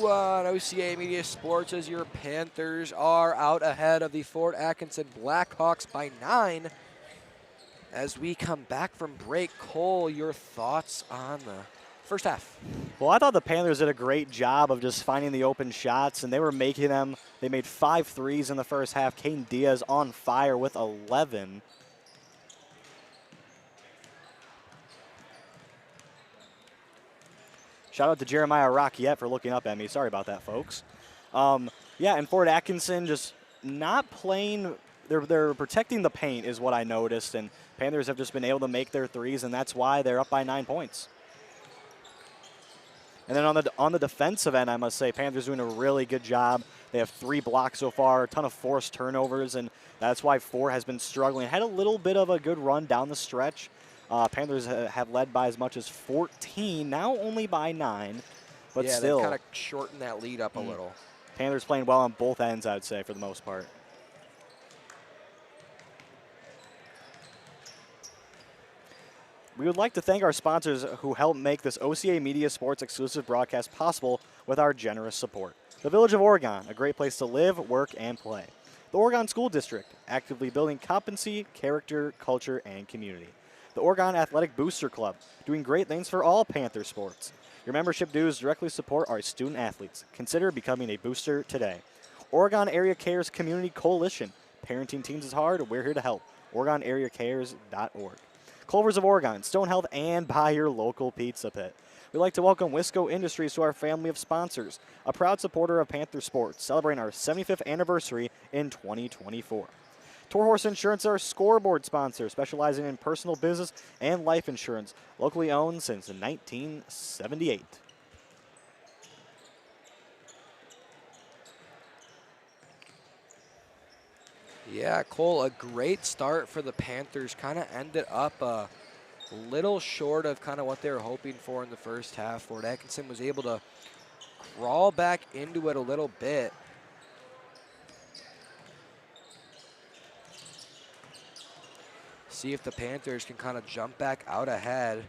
Speaker 1: on OCA Media Sports as your Panthers are out ahead of the Fort Atkinson Blackhawks by 9. As we come back from break, Cole, your thoughts on the first half?
Speaker 3: Well, I thought the Panthers did a great job of just finding the open shots, and they were making them. They made 5 threes in the first half. Caden Diaz on fire with 11. Shout out to Jeremiah Rockett for looking up at me. Sorry about that, folks. Yeah, and Fort Atkinson just not playing. They're protecting the paint is what I noticed, and Panthers have just been able to make their threes, and that's why they're up by 9 points. And then on the defensive end, I must say, Panthers doing a really good job. They have 3 blocks so far, a ton of forced turnovers, and that's why Fort has been struggling. Had a little bit of a good run down the stretch. Panthers have led by as much as 14, now only by 9, but
Speaker 1: yeah,
Speaker 3: still.
Speaker 1: they kind of shortened that lead up a little.
Speaker 3: Panthers playing well on both ends, I would say, for the most part. We would like to thank our sponsors who help make this OCA Media Sports exclusive broadcast possible with our generous support. The Village of Oregon, a great place to live, work, and play. The Oregon School District, actively building competency, character, culture, and community. The Oregon Athletic Booster Club, doing great things for all Panther sports. Your membership dues directly support our student athletes. Consider becoming a booster today. Oregon Area Cares Community Coalition. Parenting teens is hard. We're here to help. OregonAreaCares.org. Culvers of Oregon, Stone Health, and buy your local pizza pit. We'd like to welcome Wisco Industries to our family of sponsors, a proud supporter of Panther sports, celebrating our 75th anniversary in 2024. Toro Horse Insurance, our scoreboard sponsor, specializing in personal business and life insurance, locally owned since 1978.
Speaker 1: Yeah, Cole, a great start for the Panthers. Kind of ended up a little short of kind of what they were hoping for in the first half. Fort Atkinson was able to crawl back into it a little bit. See if the Panthers can kind of jump back out ahead.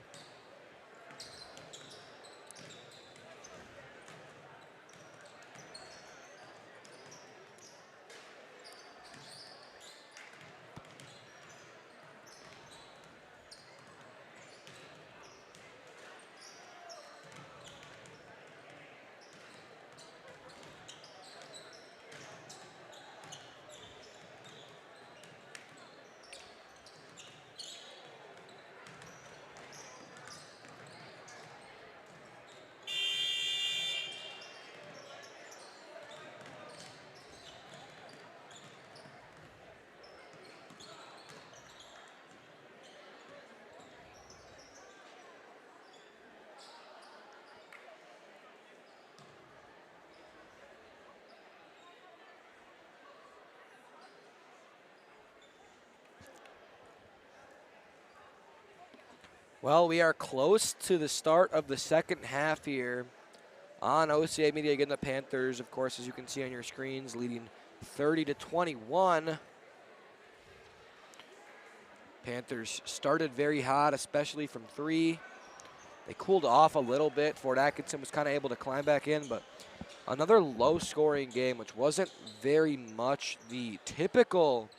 Speaker 1: Well, we are close to the start of the second half here on OCA Media. Again, the Panthers, of course, as you can see on your screens, leading 30-21. Panthers started very hot, especially from 3. They cooled off a little bit. Fort Atkinson was kind of able to climb back in, but another low-scoring game, which wasn't very much the typical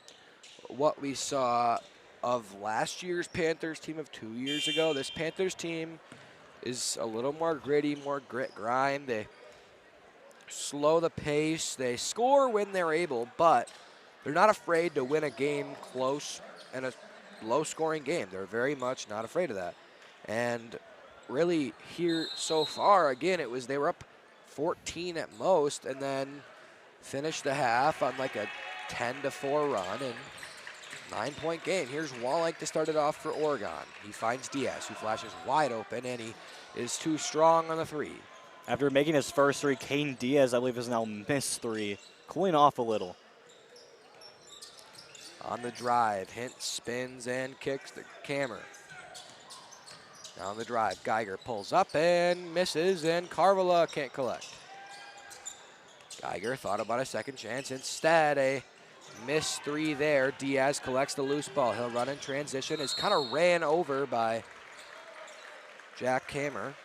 Speaker 1: what we saw of last year's Panthers team of 2 years ago. This Panthers team is a little more gritty, more grit grind. They slow the pace. They score when they're able, but they're not afraid to win a game close and a low-scoring game. They're very much not afraid of that. And really here so far, again, they were up 14 at most and then finished the half on like a 10-4 run and 9-point game. Here's Wallach to start it off for Oregon. He finds Diaz, who flashes wide open, and he is too strong on the 3.
Speaker 3: After making his first 3, Caden Diaz, I believe, has now missed 3, cooling off a little.
Speaker 1: On the drive, Hint spins and kicks the camera. Down the drive, Geiger pulls up and misses, and Carvala can't collect. Geiger thought about a second chance. Instead, a missed 3 there. Diaz collects the loose ball. He'll run in transition. Is kind of ran over by Jack Kammer.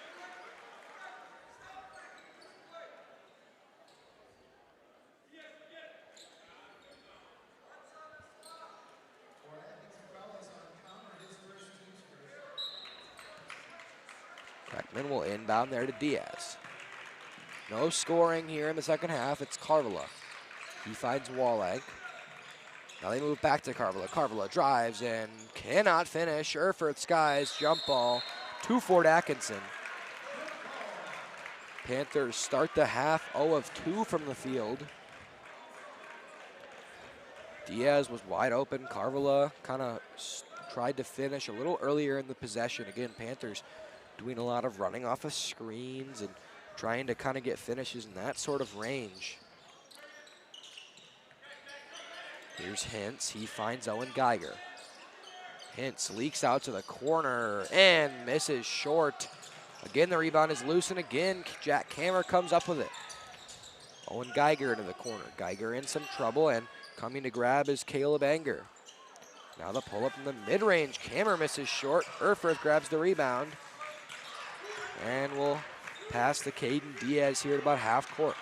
Speaker 1: Crackman will inbound there to Diaz. No scoring here in the second half. It's Carvala. He finds Wallenk. Now they move back to Carvala. Carvala drives and cannot finish. Erfurth skies jump ball to Fort Atkinson. Panthers start the half 0 of 2 from the field. Diaz was wide open. Carvala kind of tried to finish a little earlier in the possession. Again, Panthers doing a lot of running off of screens and trying to kind of get finishes in that sort of range. Here's Hintz. He finds Owen Geiger. Hintz leaks out to the corner and misses short. Again, the rebound is loose, and again, Jack Kammer comes up with it. Owen Geiger into the corner. Geiger in some trouble, and coming to grab is Caleb Anger. Now the pull-up in the mid-range. Kammer misses short. Erfurth grabs the rebound. And will pass to Caden Diaz here at about half court.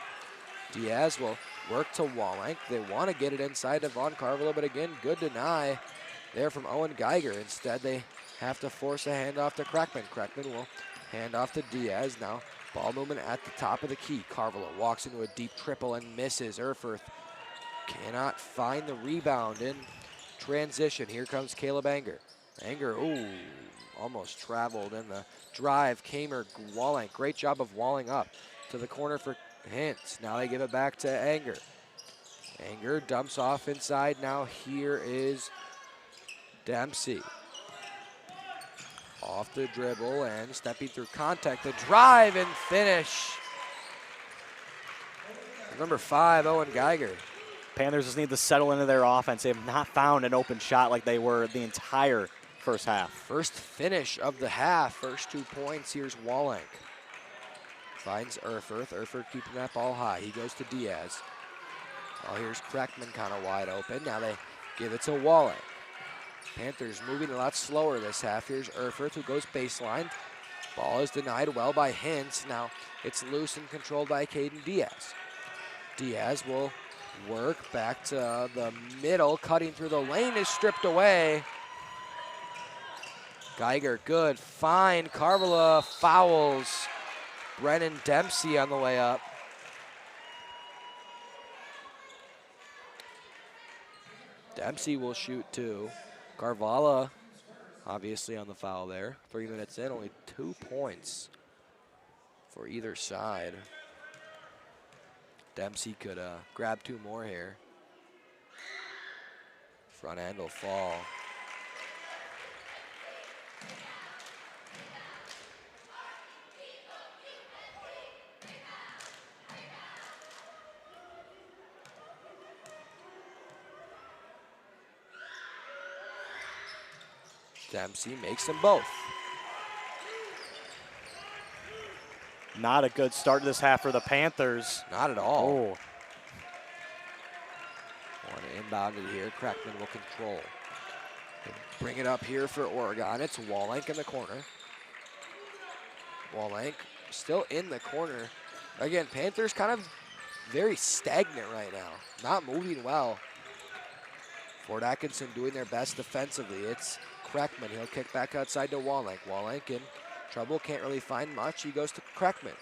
Speaker 1: Diaz will work to Wallenk. They want to get it inside to Von Carvalho, but again, good deny there from Owen Geiger. Instead, they have to force a handoff to Crackman. Crackman will hand off to Diaz. Now, ball movement at the top of the key. Carvalho walks into a deep triple and misses. Erfurth cannot find the rebound in transition. Here comes Caleb Anger. Anger, ooh, almost traveled in the drive. Kamer, Wallenk, great job of walling up to the corner for Hintz. Now they give it back to Anger. Anger dumps off inside. Now here is Dempsey. Off the dribble and stepping through contact. The drive and finish. Number 5, Owen Geiger.
Speaker 3: Panthers just need to settle into their offense. They have not found an open shot like they were the entire first half.
Speaker 1: First finish of the half. First 2 points. Here's Wallenk. Finds Erfurth. Erfurth keeping that ball high. He goes to Diaz. Oh, here's Crackman kind of wide open. Now they give it to Wallenk. Panthers moving a lot slower this half. Here's Erfurth who goes baseline. Ball is denied well by Hintz. Now it's loose and controlled by Caden Diaz. Diaz will work back to the middle. Cutting through the lane is stripped away. Geiger, good find. Carvala fouls Brennan Dempsey on the way up. Dempsey will shoot 2. Carvala obviously on the foul there. 3 minutes in, only 2 points for either side. Dempsey could grab 2 more here. Front end will fall. Dempsey makes them both.
Speaker 3: Not a good start to this half for the Panthers.
Speaker 1: Not at all.
Speaker 3: Oh.
Speaker 1: Want to inbound it here. Crackman will control. They bring it up here for Oregon. It's Wallenk in the corner. Wallenk still in the corner. Again, Panthers kind of very stagnant right now. Not moving well. Fort Atkinson doing their best defensively. It's Crackman. He'll kick back outside to Wallenk. Wallenk in trouble. Can't really find much. He goes to Crackman.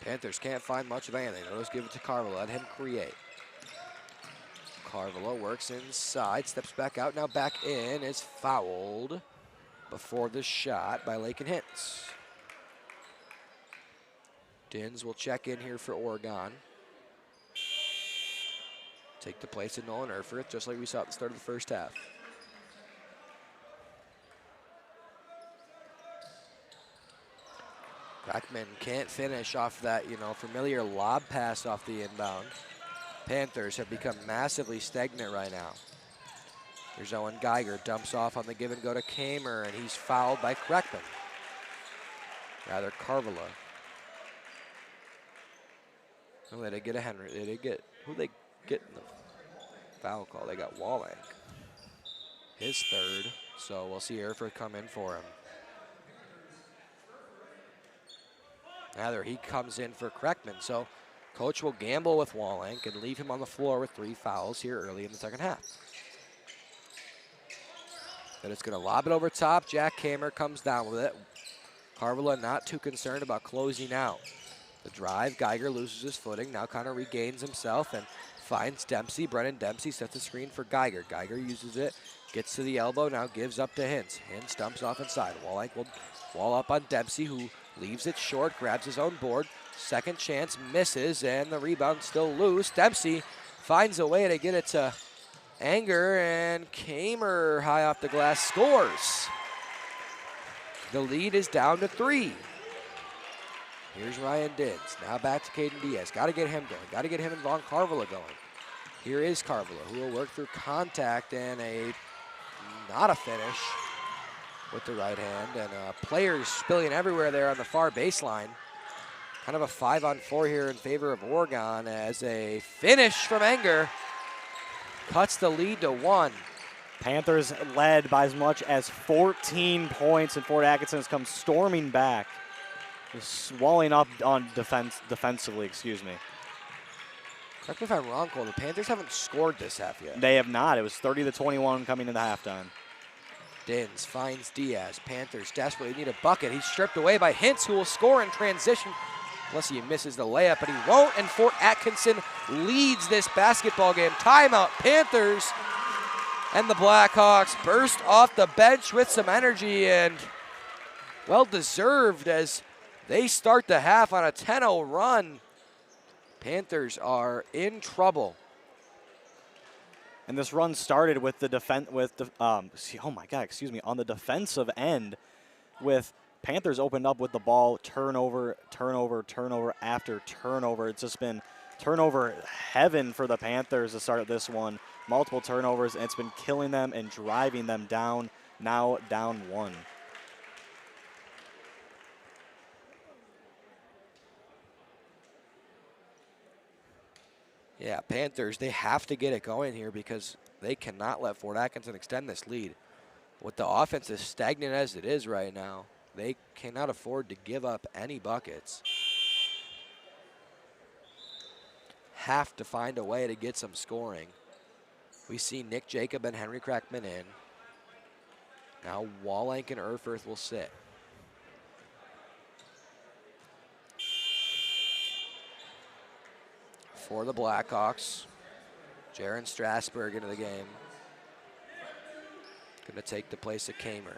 Speaker 1: Panthers can't find much of anything. They'll just give it to Carvalho. Let him create. Carvalho works inside. Steps back out. Now back in. Is fouled before the shot by Lakin Hintz. Dins will check in here for Oregon. Take the place of Nolan Erfurth, just like we saw at the start of the first half. Crackman can't finish off that, familiar lob pass off the inbound. Panthers have become massively stagnant right now. Here's Owen Geiger, dumps off on the give and go to Kamer, and he's fouled by Crackman. Rather, Carvalho. Oh, they did get a Henry. They did get, who they get in the foul call? They got Wallenk. His 3rd, so we'll see Erfurth come in for him. Rather, he comes in for Crackman, so coach will gamble with Wallenk and leave him on the floor with 3 fouls here early in the second half. Then it's going to lob it over top. Jack Kamer comes down with it. Carvala not too concerned about closing out. The drive, Geiger loses his footing, now kind of regains himself and finds Dempsey. Brennan Dempsey sets a screen for Geiger. Geiger uses it, gets to the elbow, now gives up to Hintz. Hintz dumps off inside. Wallach will wall up on Dempsey, who leaves it short, grabs his own board. Second chance, misses, and the rebound still loose. Dempsey finds a way to get it to Anger, and Kamer high off the glass scores. The lead is down to 3. Here's Ryan Dins. Now back to Caden Diaz. Got to get him going. Got to get him and Von Carvala going. Here is Carvala, who will work through contact and not a finish with the right hand. And players spilling everywhere there on the far baseline. Kind of a 5-on-4 here in favor of Oregon as a finish from Anger cuts the lead to 1.
Speaker 3: Panthers led by as much as 14 points, and Fort Atkinson has come storming back. Just swelling up on defensively, excuse me.
Speaker 1: Correct me if I'm wrong, Cole. The Panthers haven't scored this half yet.
Speaker 3: They have not. It was 30-21 coming into halftime.
Speaker 1: Dins finds Diaz. Panthers desperately need a bucket. He's stripped away by Hintz, who will score in transition. Unless he misses the layup, but he won't, and Fort Atkinson leads this basketball game. Timeout, Panthers, and the Blackhawks burst off the bench with some energy, and well-deserved as they start the half on a 10-0 run. Panthers are in trouble.
Speaker 3: And this run started with the on the defensive end, with Panthers opened up with the ball, turnover after turnover. It's just been turnover heaven for the Panthers to start this one. Multiple turnovers, and it's been killing them and driving them down, now down 1.
Speaker 1: Yeah, Panthers, they have to get it going here because they cannot let Fort Atkinson extend this lead. With the offense as stagnant as it is right now, they cannot afford to give up any buckets. Have to find a way to get some scoring. We see Nick Jacob and Henry Crackman in. Now Wallank and Erfurth will sit. For the Blackhawks, Jaron Strasburg into the game. Going to take the place of Kamer.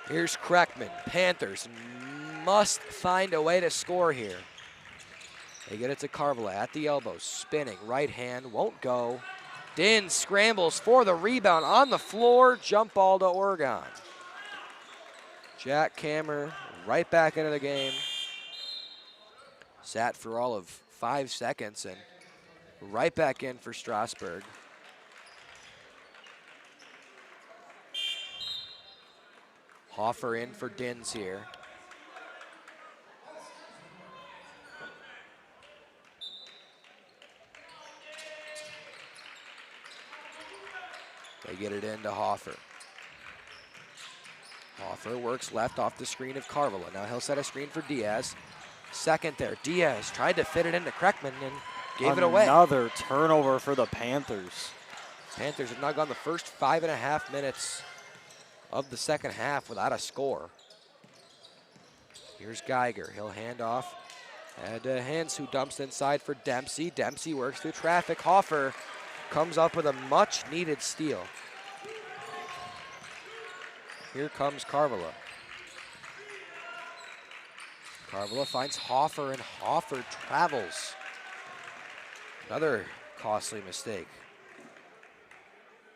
Speaker 1: Here's Kreckman. Panthers must find a way to score here. They get it to Carvala at the elbow, spinning, right hand, won't go. Din scrambles for the rebound on the floor, jump ball to Oregon. Jack Kamer right back into the game. Sat for all of 5 seconds and right back in for Strasburg. Hoffer in for Dins here. They get it into Hoffer. Hoffer works left off the screen of Carvala. Now he'll set a screen for Diaz. Second there. Diaz tried to fit it into Kreckman and gave it away.
Speaker 3: Another turnover for the Panthers.
Speaker 1: Panthers have now gone the first 5.5 minutes of the second half without a score. Here's Geiger. He'll hand off. And Hintz, who dumps inside for Dempsey. Dempsey works through traffic. Hoffer comes up with a much-needed steal. Here comes Carvala. Carvala finds Hoffer, and Hoffer travels. Another costly mistake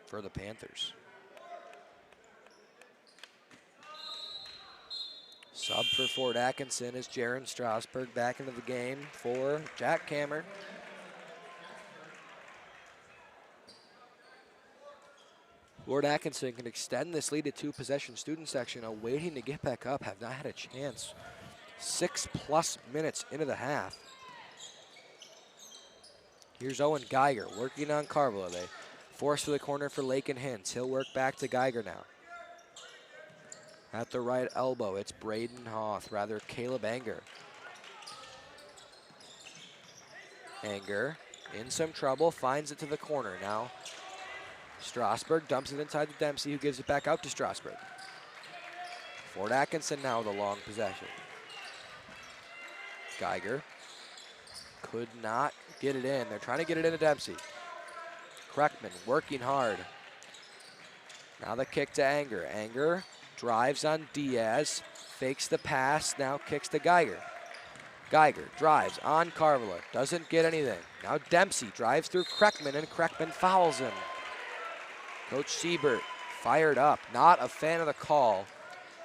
Speaker 1: for the Panthers. Sub for Fort Atkinson is Jaron Strasburg back into the game for Jack Kamer. Fort Atkinson can extend this lead to 2-possession. Student section waiting to get back up, have not had a chance. 6+ minutes into the half. Here's Owen Geiger working on Carvala. They force to the corner for Lake and Hintz. He'll work back to Geiger now. At the right elbow, it's Caleb Anger. Anger in some trouble, finds it to the corner. Now Strasburg dumps it inside to Dempsey, who gives it back out to Strasburg. Fort Atkinson now with a long possession. Geiger could not get it in. They're trying to get it into Dempsey. Kreckman working hard. Now the kick to Anger. Anger drives on Diaz, fakes the pass, now kicks to Geiger. Geiger drives on Carvala, doesn't get anything. Now Dempsey drives through Kreckman, and Kreckman fouls him. Coach Siebert fired up, not a fan of the call.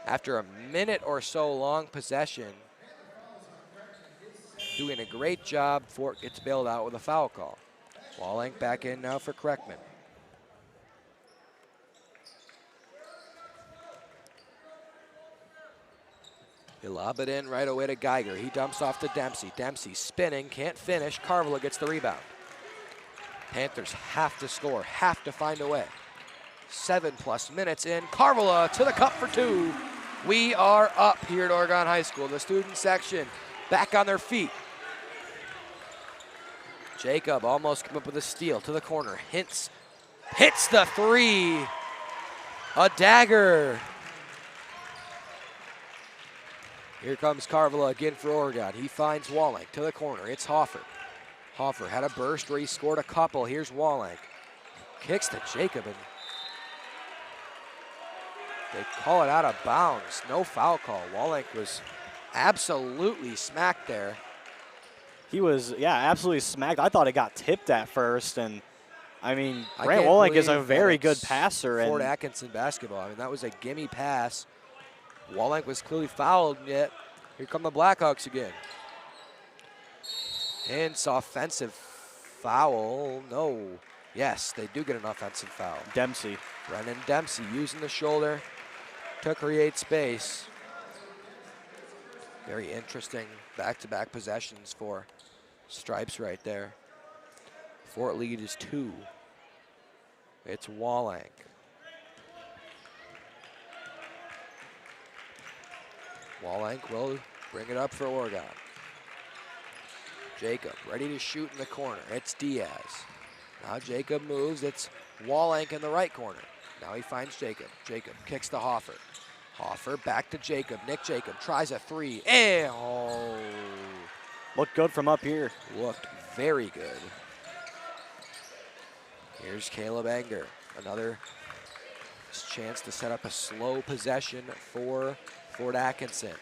Speaker 1: After a minute or so long possession, doing a great job, Fort gets bailed out with a foul call. Wallenk back in now for Kreckman. They lob it in right away to Geiger. He dumps off to Dempsey. Dempsey spinning, can't finish. Carvala gets the rebound. Panthers have to score, have to find a way. 7+ minutes in. Carvala to the cup for 2. We are up here at Oregon High School. The student section back on their feet. Jacob almost come up with a steal to the corner. Hits the 3. A dagger. Here comes Carvala again for Oregon. He finds Wallenk to the corner. It's Hoffer. Hoffer had a burst where he scored a couple. Here's Wallenk. Kicks to Jacob, and they call it out of bounds. No foul call. Wallenk was absolutely smacked there.
Speaker 3: He was, yeah, absolutely smacked. I thought it got tipped at first, and I mean,
Speaker 1: I
Speaker 3: Grant
Speaker 1: can't
Speaker 3: Wallenk is a
Speaker 1: believe
Speaker 3: very
Speaker 1: that
Speaker 3: good
Speaker 1: it's
Speaker 3: passer.
Speaker 1: Fort
Speaker 3: And
Speaker 1: Atkinson basketball. I mean, that was a gimme pass. Wallenk was clearly fouled, and yet here come the Blackhawks again. Hence, offensive foul. No. Yes, they do get an offensive foul.
Speaker 3: Dempsey.
Speaker 1: Brennan Dempsey using the shoulder to create space. Very interesting back-to-back possessions for Stripes right there. Fort lead is 2. It's Wallenk. Wallenk will bring it up for Oregon. Jacob ready to shoot in the corner. It's Diaz. Now Jacob moves. It's Wallenk in the right corner. Now he finds Jacob. Jacob kicks to Hoffer. Hoffer back to Jacob. Nick Jacob tries a 3. And oh,
Speaker 3: Looked good from up here.
Speaker 1: looked very good. Here's Caleb Anger. Another chance to set up a slow possession for Fort Atkinson.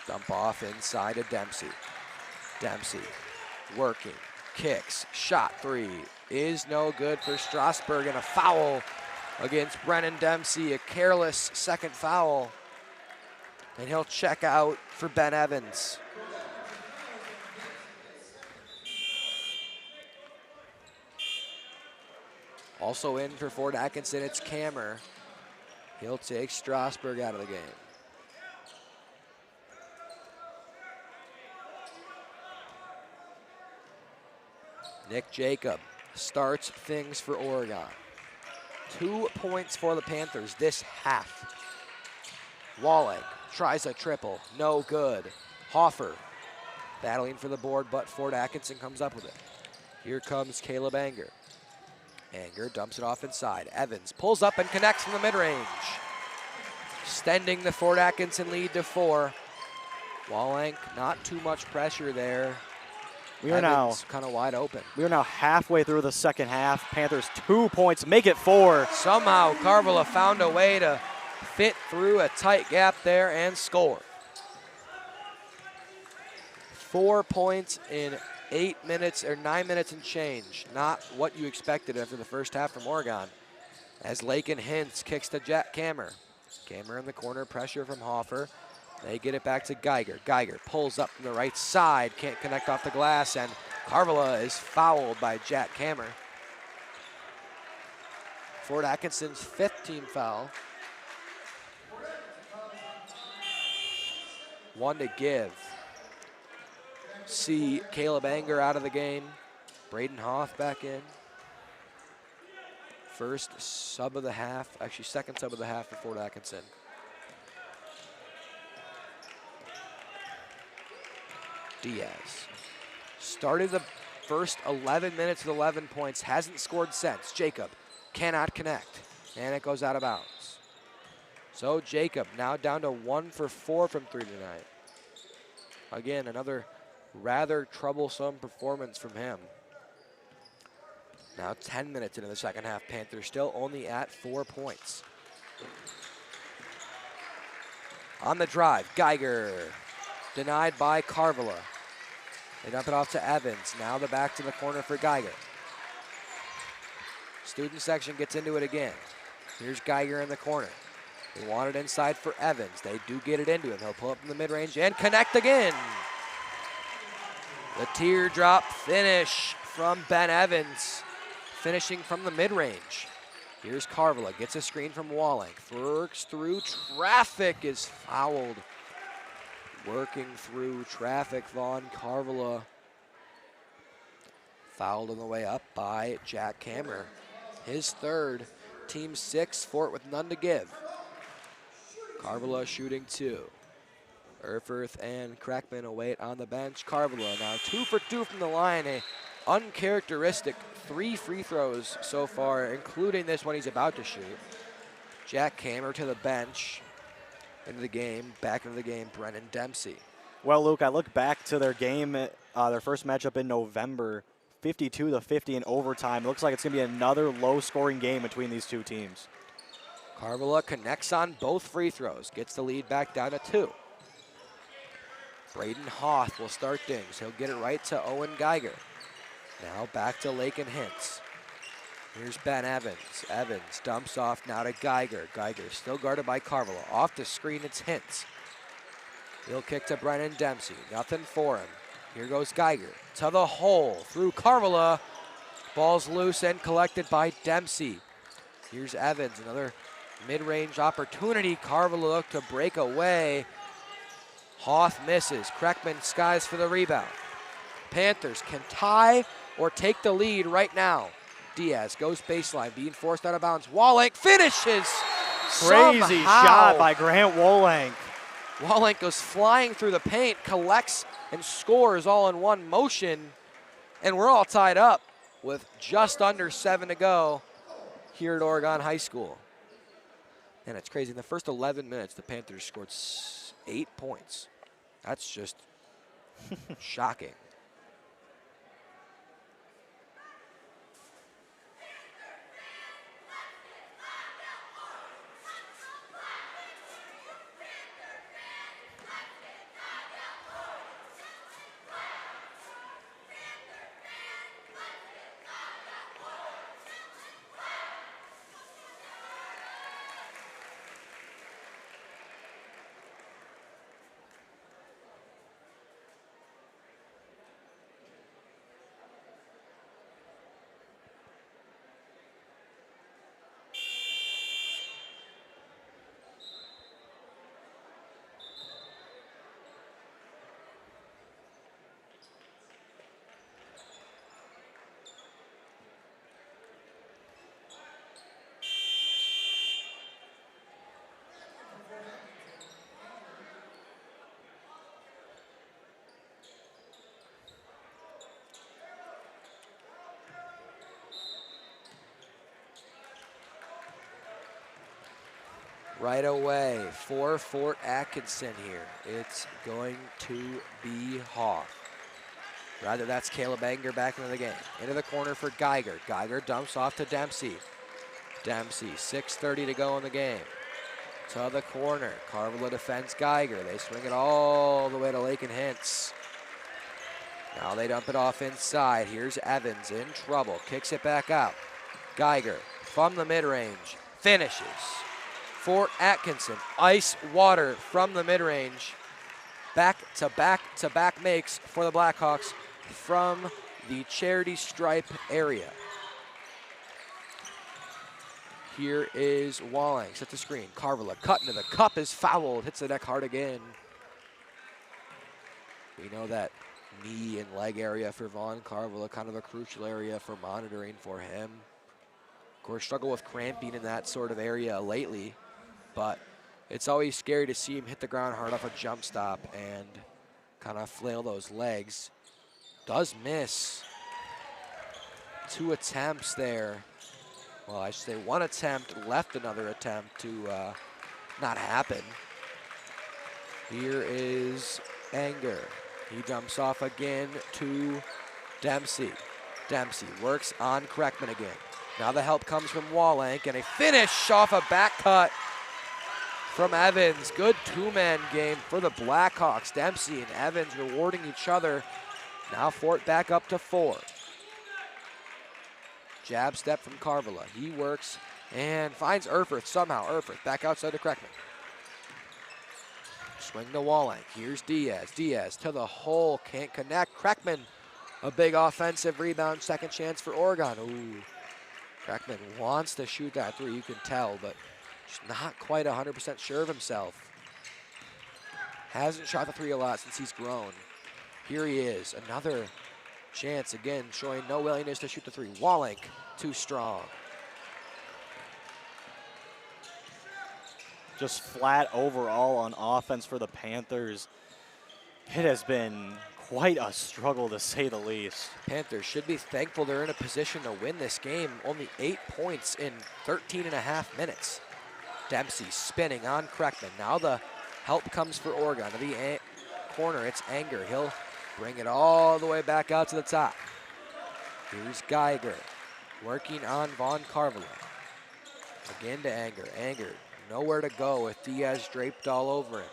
Speaker 1: Dump off inside of Dempsey. Dempsey working, kicks, shot 3 is no good for Strasburg, and a foul against Brennan Dempsey, a careless second foul. And he'll check out for Ben Evans. Also in for Fort Atkinson, it's Kammer. He'll take Strasburg out of the game. Nick Jacob starts things for Oregon. 2 points for the Panthers this half. Wallenk tries a triple, no good. Hoffer battling for the board, but Fort Atkinson comes up with it. Here comes Caleb Anger. Anger dumps it off inside. Evans pulls up and connects from the mid-range, extending the Fort Atkinson lead to 4. Wallenk, not too much pressure there.
Speaker 3: We are now
Speaker 1: kind of wide open.
Speaker 3: We are now halfway through the second half. Panthers 2 points, make it 4.
Speaker 1: Somehow Carvala found a way to fit through a tight gap there and score. 4 points in 8 minutes or 9 minutes and change. Not what you expected after the first half from Oregon. As Lakin Hintz kicks to Jack Kammer. Kammer in the corner, pressure from Hoffer. They get it back to Geiger. Geiger pulls up from the right side, can't connect off the glass, and Carvala is fouled by Jack Kammer. Fort Atkinson's 5th team foul. 1 to give. See Caleb Anger out of the game. Braden Hoff back in. First sub of the half, actually second sub of the half for Fort Atkinson. Diaz started the first 11 minutes with 11 points, hasn't scored since. Jacob cannot connect, and it goes out of bounds. So Jacob now down to 1 for 4 from 3 tonight. Again, another rather troublesome performance from him. Now 10 minutes into the second half, Panthers still only at 4 points. On the drive, Geiger denied by Carvala. They dump it off to Evans. Now the back to the corner for Geiger. Student section gets into it again. Here's Geiger in the corner. They want it inside for Evans. They do get it into him. He'll pull up in the mid-range and connect again. The teardrop finish from Ben Evans, finishing from the mid-range. Here's Carvala, gets a screen from Walling. Works through traffic, is fouled. Working through traffic, Vaughn Carvala. Fouled on the way up by Jack Kammer. His third, team 6, Fort with none to give. Carvala shooting 2. Erfurth and Crackman await on the bench. Carvala now 2 for 2 from the line. A uncharacteristic 3 free throws so far, including this one he's about to shoot. Jack Kammer to the bench. Into the game, back into the game, Brennan Dempsey.
Speaker 3: Well, Luke, I look back to their game, their first matchup in November, 52-50 in overtime. It looks like it's going to be another low-scoring game between these two teams.
Speaker 1: Carvala connects on both free throws, gets the lead back down to 2. Braden Hoth will start things. He'll get it right to Owen Geiger. Now back to Lakin Hintz. Here's Ben Evans. Evans dumps off now to Geiger. Geiger still guarded by Carvala. Off the screen, it's Hintz. He'll kick to Brennan Dempsey. Nothing for him. Here goes Geiger to the hole through Carvala. Ball's loose and collected by Dempsey. Here's Evans, another mid-range opportunity. Carvala look to break away. Hoth misses. Kreckman skies for the rebound. Panthers can tie or take the lead right now. Diaz goes baseline, being forced out of bounds. Wallenk finishes.
Speaker 3: Crazy
Speaker 1: somehow.
Speaker 3: Shot by Grant Wolank.
Speaker 1: Wallenk goes flying through the paint, collects and scores all in one motion. And we're all tied up with just under 7 to go here at Oregon High School. And it's crazy. In the first 11 minutes, the Panthers scored 8 points. That's just shocking. Right away for Fort Atkinson here. It's going to be Hoth. Rather, that's Caleb Anger back into the game. Into the corner for Geiger. Geiger dumps off to Dempsey. Dempsey, 6:30 to go in the game. To the corner. Carvala defends Geiger. They swing it all the way to Lakin Hintz. Now they dump it off inside. Here's Evans in trouble. Kicks it back out. Geiger from the mid-range. Finishes. Fort Atkinson, ice water from the mid-range. Back to back makes for the Blackhawks from the charity stripe area. Here is Walling, set the screen. Carvala cut into the cup, is fouled, hits the deck hard again. We know that knee and leg area for Vaughn Carvala, kind of a crucial area for monitoring for him. Of course, struggle with cramping in that sort of area lately. But it's always scary to see him hit the ground hard off a jump stop and kind of flail those legs. Does miss. 2 attempts there. Well, I should say 1 attempt, left another attempt to not happen. Here is Anger. He jumps off again to Dempsey. Dempsey works on Kreckman again. Now the help comes from Wallenk, and a finish off a back cut from Evans. Good 2-man game for the Blackhawks. Dempsey and Evans rewarding each other. Now Fort back up to 4. Jab step from Carvala. He works and finds Erfurth somehow. Erfurth back outside to Kreckman. Swing to Wallenk. Here's Diaz. Diaz to the hole. Can't connect. Kreckman, a big offensive rebound. Second chance for Oregon. Ooh. Kreckman wants to shoot that 3, you can tell, but just not quite 100% sure of himself. Hasn't shot the 3 a lot since he's grown. Here he is. Another chance again, showing no willingness to shoot the 3. Wallenk, too strong.
Speaker 3: Just flat overall on offense for the Panthers. It has been quite a struggle, to say the least.
Speaker 1: Panthers should be thankful they're in a position to win this game. Only 8 points in 13.5 minutes. Dempsey spinning on Kreckman. Now the help comes for Oregon. To the corner, it's Anger. He'll bring it all the way back out to the top. Here's Geiger working on Von Carvala. Again to Anger. Anger nowhere to go with Diaz draped all over him.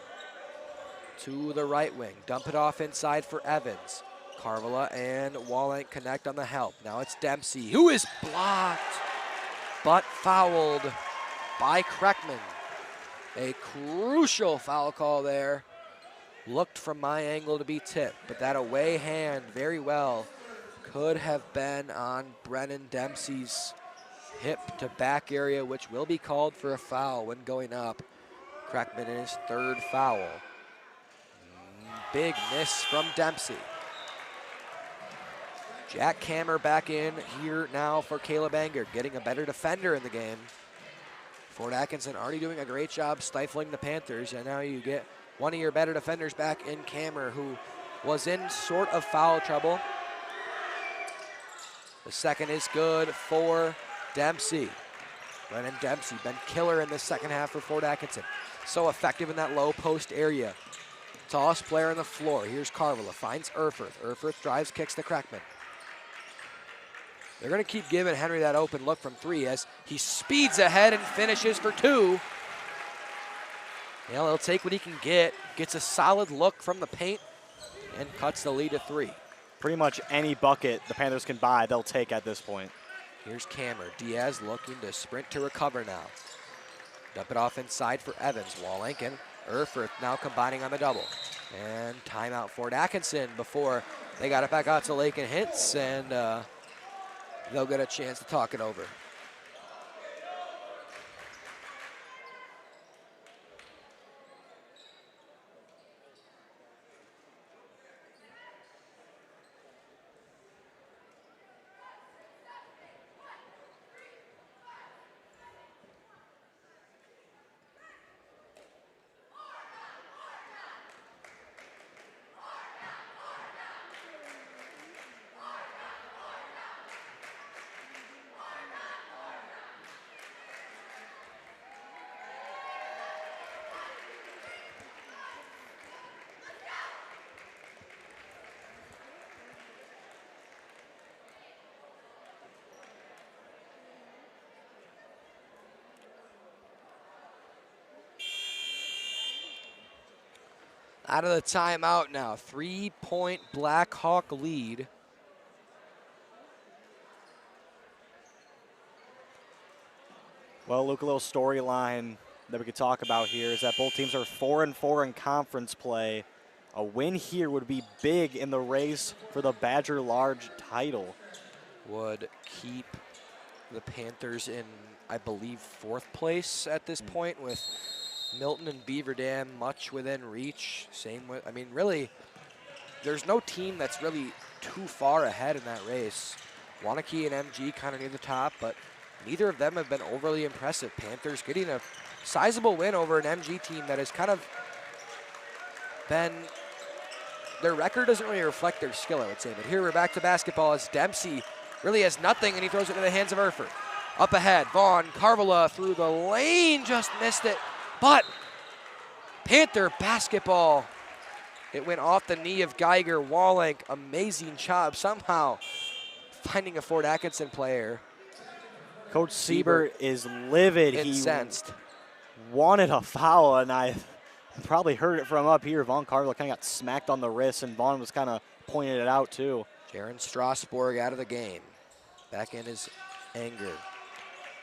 Speaker 1: To the right wing. Dump it off inside for Evans. Carvala and Wallenk connect on the help. Now it's Dempsey, who is blocked, but fouled by Kreckman. A crucial foul call there. Looked from my angle to be tipped, but that away hand very well could have been on Brennan Dempsey's hip to back area, which will be called for a foul when going up. Kreckman in his 3rd foul. Big miss from Dempsey. Jack Kammer back in here now for Caleb Anger, getting a better defender in the game. Fort Atkinson already doing a great job stifling the Panthers, and now you get one of your better defenders back in Kammer, who was in sort of foul trouble. The second is good for Dempsey. Brennan Dempsey been killer in the second half for Fort Atkinson. So effective in that low post area. Tallest player on the floor. Here's Carvala, finds Erfurth. Erfurth drives, kicks to Kreckman. They're going to keep giving Henry that open look from 3 as he speeds ahead and finishes for 2. He'll take what he can get, gets a solid look from the paint, and cuts the lead to 3.
Speaker 3: Pretty much any bucket the Panthers can buy, they'll take at this point.
Speaker 1: Here's Kammer. Diaz looking to sprint to recover now. Dump it off inside for Evans. Wallenk and Erfurth now combining on the double. And timeout Fort Atkinson before they got it back out to Lake and Hintz, and they'll get a chance to talk it over. Out of the timeout now, 3-point Blackhawk lead.
Speaker 3: Well, Luke, a little storyline that we could talk about here is that both teams are 4-4 in conference play. A win here would be big in the race for the Badger Large title.
Speaker 1: Would keep the Panthers in, I believe, 4th place at this point, with Milton and Beaver Dam much within reach. Same with, I mean, really, there's no team that's really too far ahead in that race. Wanakee and MG kind of near the top, but neither of them have been overly impressive. Panthers getting a sizable win over an MG team that has kind of been their record doesn't really reflect their skill, I would say. But here we're back to basketball as Dempsey really has nothing, and he throws it into the hands of Erfurt. Up ahead, Vaughn, Carvala through the lane, just missed it. But Panther basketball. It went off the knee of Geiger. Wallenk, amazing job somehow finding a Fort Atkinson player.
Speaker 3: Coach Siebert is livid.
Speaker 1: Incensed.
Speaker 3: He wanted a foul, and I probably heard it from up here. Vaughn Carvala kind of got smacked on the wrist, and Vaughn was kind of pointing it out too.
Speaker 1: Jaron Strasburg out of the game. Back in his anger.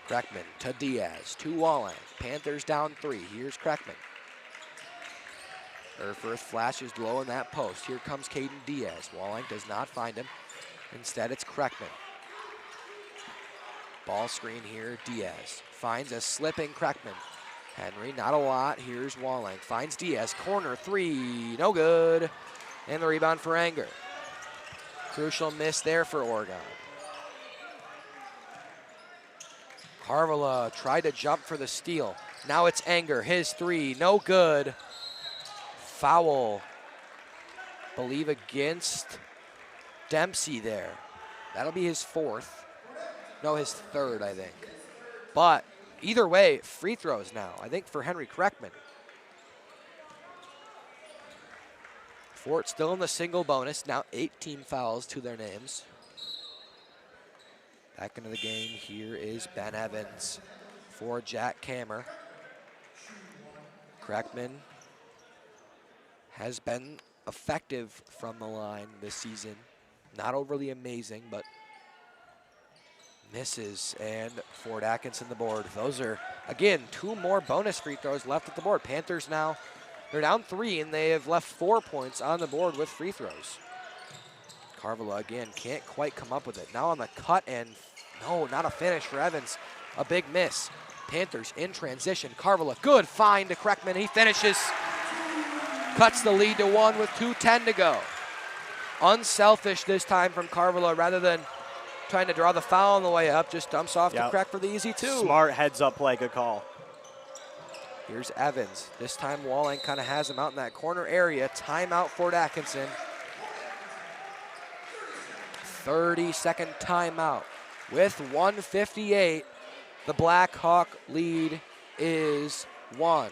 Speaker 1: Kreckman to Diaz, to Wallenk. Panthers down 3. Here's Kreckman. Erfurt flashes low in that post. Here comes Caden Diaz. Wallenk does not find him. Instead, it's Kreckman. Ball screen here, Diaz. Finds a slipping Kreckman. Henry, not a lot. Here's Wallenk. Finds Diaz. Corner 3, no good. And the rebound for Anger. Crucial miss there for Oregon. Carvala tried to jump for the steal. Now it's Anger, his 3, no good. Foul, believe against Dempsey there. That'll be his 4th. No, his 3rd, I think. But either way, free throws now, I think, for Henry Kreckman. Fort still in the single bonus, now 18 fouls to their names. Back into the game, here is Ben Evans for Jack Kammer. Kreckman has been effective from the line this season. Not overly amazing, but misses, and Fort Atkinson the board. Those are, again, 2 more bonus free throws left at the board. Panthers now, they're down 3, and they have left 4 points on the board with free throws. Carvala, again, can't quite come up with it. Now on the cut, and no, not a finish for Evans. A big miss. Panthers in transition. Carvala, good find to Kreckman. He finishes. Cuts the lead to 1 with 2:10 to go. Unselfish this time from Carvala, rather than trying to draw the foul on the way up, just dumps off to Kreck for the easy 2.
Speaker 3: Smart heads-up play, good call.
Speaker 1: Here's Evans. This time Wallenk kind of has him out in that corner area. Timeout Fort Atkinson. 30-second timeout. With 1:58, the Blackhawk lead is 1.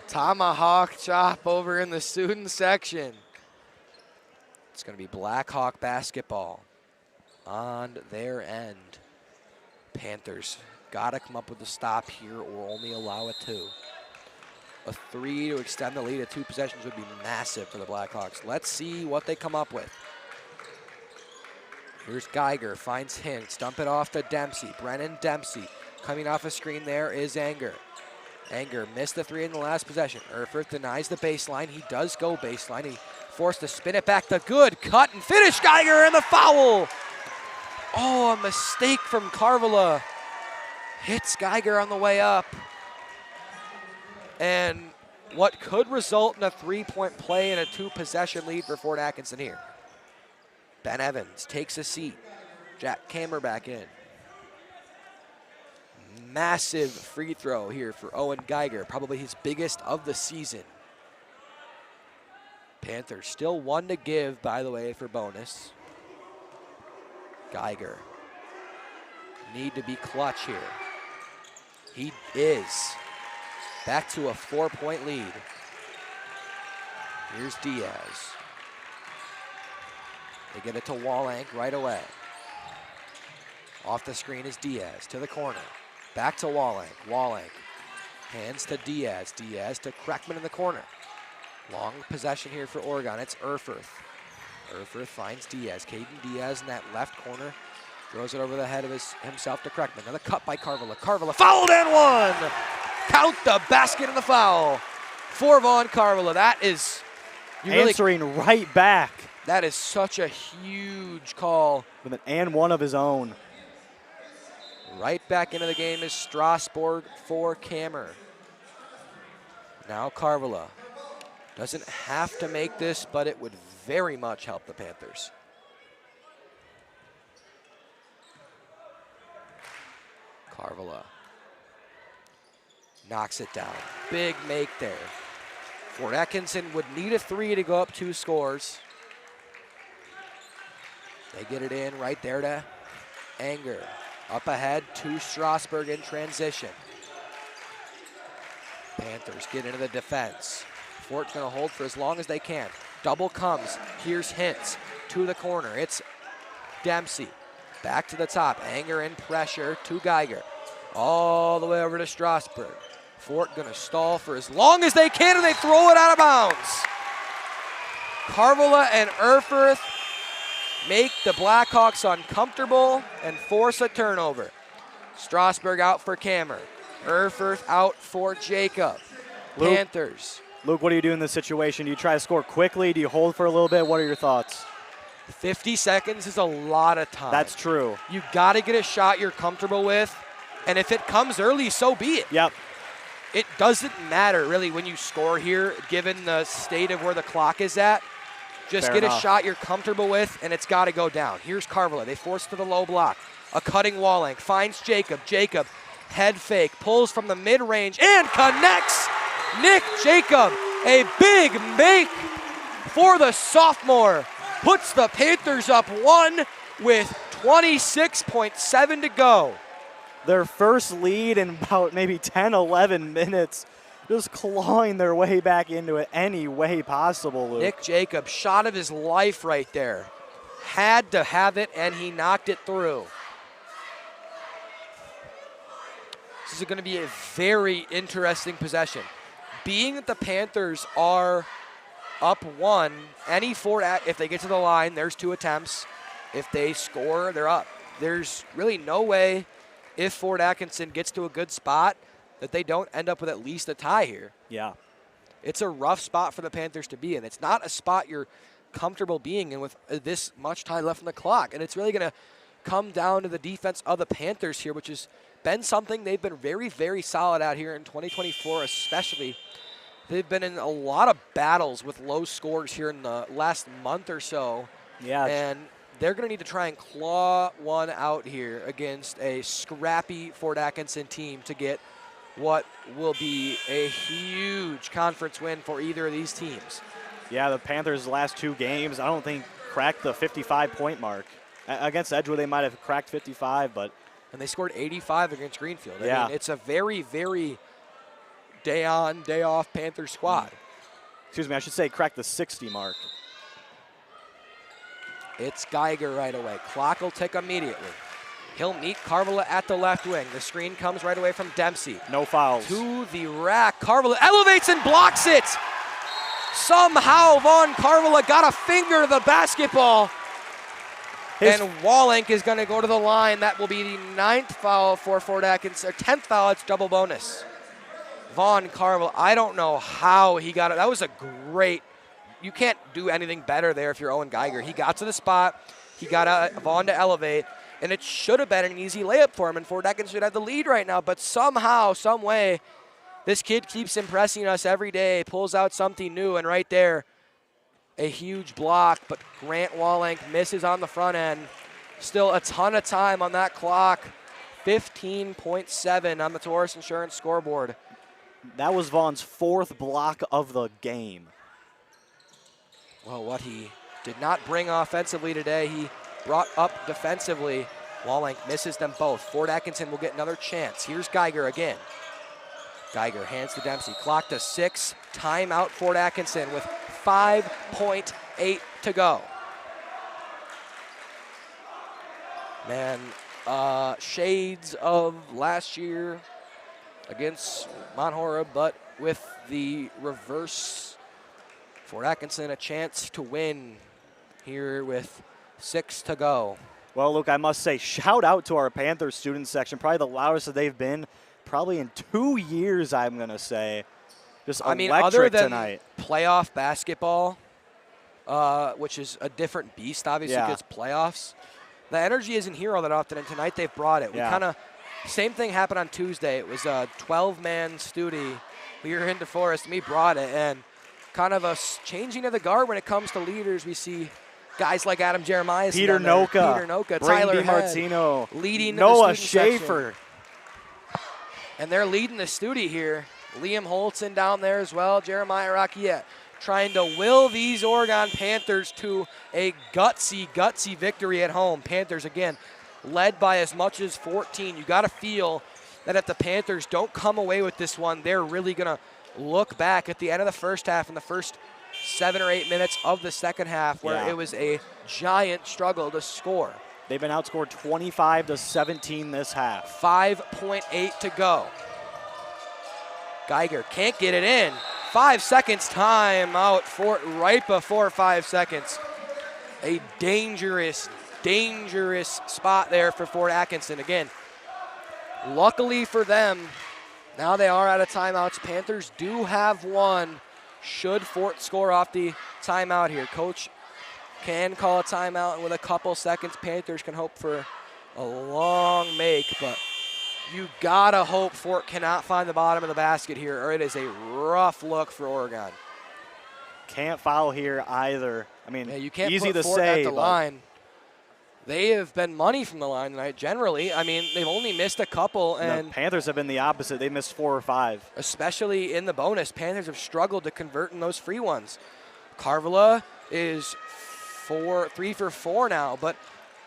Speaker 1: Tomahawk chop over in the student section. It's going to be Blackhawk basketball on their end. Panthers got to come up with a stop here or only allow a 2. A 3 to extend the lead of 2 possessions would be massive for the Blackhawks. Let's see what they come up with. Here's Geiger, finds Hintz, dump it off to Dempsey. Brennan Dempsey. Coming off a screen there is Anger. Anger missed the 3 in the last possession. Erfurt denies the baseline. He does go baseline. He forced to spin it back to good. Cut and finish. Geiger and the foul. Oh, a mistake from Carvala. Hits Geiger on the way up. And what could result in a 3-point play and a 2-possession lead for Fort Atkinson here. Ben Evans takes a seat. Jack Kammer back in. Massive free throw here for Owen Geiger, probably his biggest of the season. Panthers still 1 to give, by the way, for bonus. Geiger. Need to be clutch here. He is. Back to a 4-point lead. Here's Diaz. They get it to Wallenk right away. Off the screen is Diaz to the corner. Back to Wallenk. Wallenk hands to Diaz. Diaz to Kreckman in the corner. Long possession here for Oregon. It's Erfurt. Erfurt finds Diaz. Caden Diaz in that left corner. Throws it over the head of himself to Kreckman. Another cut by Carvala. Carvala fouled and 1. Count the basket and the foul. for Vaughn Carvilla. That is
Speaker 3: answering right back.
Speaker 1: That is such a huge call.
Speaker 3: With an and one of his own.
Speaker 1: Right back into the game is Strasburg for Kammer. Now Carvilla doesn't have to make this, but it would very much help the Panthers. Carvilla knocks it down. Big make there. Fort Atkinson would need a 3 to go up 2 scores. They get it in right there to Anger. Up ahead to Strasburg in transition. Panthers get into the defense. Fort's going to hold for as long as they can. Double comes. Here's Hintz to the corner. It's Dempsey. Back to the top. Anger in pressure to Geiger. All the way over to Strasburg. Fort going to stall for as long as they can, and they throw it out of bounds. Carvilla and Erfurth make the Blackhawks uncomfortable and force a turnover. Strasburg out for Kammer. Erfurth out for Jacob.
Speaker 3: Luke.
Speaker 1: Panthers.
Speaker 3: Luke, what do you do in this situation? Do you try to score quickly? Do you hold for a little bit? What are your thoughts?
Speaker 1: 50 seconds is a lot of time.
Speaker 3: That's true.
Speaker 1: You got to get a shot you're comfortable with, and if it comes early, so be it.
Speaker 3: Yep.
Speaker 1: It doesn't matter, really, when you score here, given the state of where the clock is at. Just
Speaker 3: Fair
Speaker 1: get
Speaker 3: enough.
Speaker 1: a shot you're comfortable with, and it's got to go down. Here's Carvilla. They force to the low block. A cutting Wallenk finds Jacob. Jacob, head fake, pulls from the mid-range and connects. Nick Jacob, a big make for the sophomore. Puts the Panthers up 1 with 26.7 to go.
Speaker 3: Their first lead in about maybe 10, 11 minutes. Just clawing their way back into it any way possible, Luke.
Speaker 1: Nick Jacob, shot of his life right there. Had to have it, and he knocked it through. This is going to be a very interesting possession. Being that the Panthers are up 1, any if they get to the line, there's 2 attempts. If they score, they're up. There's really no way, if Fort Atkinson gets to a good spot, that they don't end up with at least a tie here.
Speaker 3: Yeah.
Speaker 1: It's a rough spot for the Panthers to be in. It's not a spot you're comfortable being in with this much time left on the clock. And it's really going to come down to the defense of the Panthers here, which has been something they've been very, very solid out here in 2024 especially. They've been in a lot of battles with low scores here in the last month or so.
Speaker 3: Yeah.
Speaker 1: And they're going to need to try and claw one out here against a scrappy Fort Atkinson team to get what will be a huge conference win for either of these teams.
Speaker 3: Yeah, the Panthers' last 2 games, I don't think cracked the 55-point mark. Against Edgewood, they might have cracked 55, but...
Speaker 1: And they scored 85 against Greenfield.
Speaker 3: Yeah.
Speaker 1: I mean, it's a very, very day-on, day-off Panther squad.
Speaker 3: Excuse me, I should say cracked the 60 mark.
Speaker 1: It's Geiger right away. Clock will tick immediately. He'll meet Carvilla at the left wing. The screen comes right away from Dempsey.
Speaker 3: No fouls.
Speaker 1: To the rack. Carvilla elevates and blocks it. Somehow Vaughn Carvilla got a finger to the basketball. And Wallenk is going to go to the line. That will be the 9th foul for Fort Atkinson. Or 10th foul, it's double bonus. Vaughn Carvilla, I don't know how he got it. That was a great, you can't do anything better there if you're Owen Geiger. He got to the spot. He got Vaughn to elevate. And it should have been an easy layup for him, and Fort Atkinson should have the lead right now. But somehow, some way, this kid keeps impressing us every day, pulls out something new, and right there, a huge block. But Grant Wallenk misses on the front end. Still a ton of time on that clock. 15.7 on the Taurus Insurance scoreboard.
Speaker 3: That was Vaughn's 4th block of the game.
Speaker 1: Well, what he did not bring offensively today, he brought up defensively. Wallenk misses them both. Fort Atkinson will get another chance. Here's Geiger again. Geiger hands to Dempsey. Clock to 6. Timeout Fort Atkinson with 5.8 to go. Man, shades of last year against Mount Horeb, but with the reverse. Fort Atkinson a chance to win here with 6 to go.
Speaker 3: Well, Luke, I must say, shout out to our Panthers student section. Probably the loudest that they've been probably in 2 years, I'm going to say. Just
Speaker 1: I mean,
Speaker 3: electric
Speaker 1: other than
Speaker 3: tonight.
Speaker 1: playoff basketball, which is a different beast, obviously,
Speaker 3: Yeah.
Speaker 1: because playoffs, the energy isn't here all that often, and tonight they've brought it. We
Speaker 3: Yeah.
Speaker 1: kind of, same thing happened on Tuesday. It was a 12-man Studi. We were in DeForest, and we brought it, and kind of a changing of the guard when it comes to leaders. We see guys like Adam Jeremiah,
Speaker 3: Peter Noka,
Speaker 1: Tyler
Speaker 3: Brady
Speaker 1: Head,
Speaker 3: Martino,
Speaker 1: leading
Speaker 3: Noah
Speaker 1: the student
Speaker 3: Schaefer.
Speaker 1: section. And they're leading the Studi here. Liam Holtzen down there as well, Jeremiah Rakiet, trying to will these Oregon Panthers to a gutsy victory at home. Panthers, again, led by as much as 14. You got to feel that if the Panthers don't come away with this one, they're really going to look back at the end of the first half and the first 7 or 8 minutes of the second half where it was a giant struggle to score.
Speaker 3: They've been outscored 25-17 this half.
Speaker 1: 5.8 to go. Geiger can't get it in. 5 seconds timeout for right before 5 seconds. A dangerous spot there for Fort Atkinson. Again, luckily for them, now they are out of timeouts. Panthers do have one. Should Fort score off the timeout here? Coach can call a timeout, and with a couple seconds, Panthers can hope for a long make, but you gotta hope Fort cannot find the bottom of the basket here, or it is a rough look for Oregon.
Speaker 3: Can't foul here either. I mean,
Speaker 1: you can't
Speaker 3: easy
Speaker 1: put
Speaker 3: to
Speaker 1: Fort
Speaker 3: say,
Speaker 1: at the
Speaker 3: but
Speaker 1: line. They have been money from the line tonight, generally. I mean, they've only missed a couple, and
Speaker 3: the Panthers have been the opposite. They missed 4 or 5.
Speaker 1: especially in the bonus, Panthers have struggled to convert in those free ones. Carvala is 3 for 4 now, but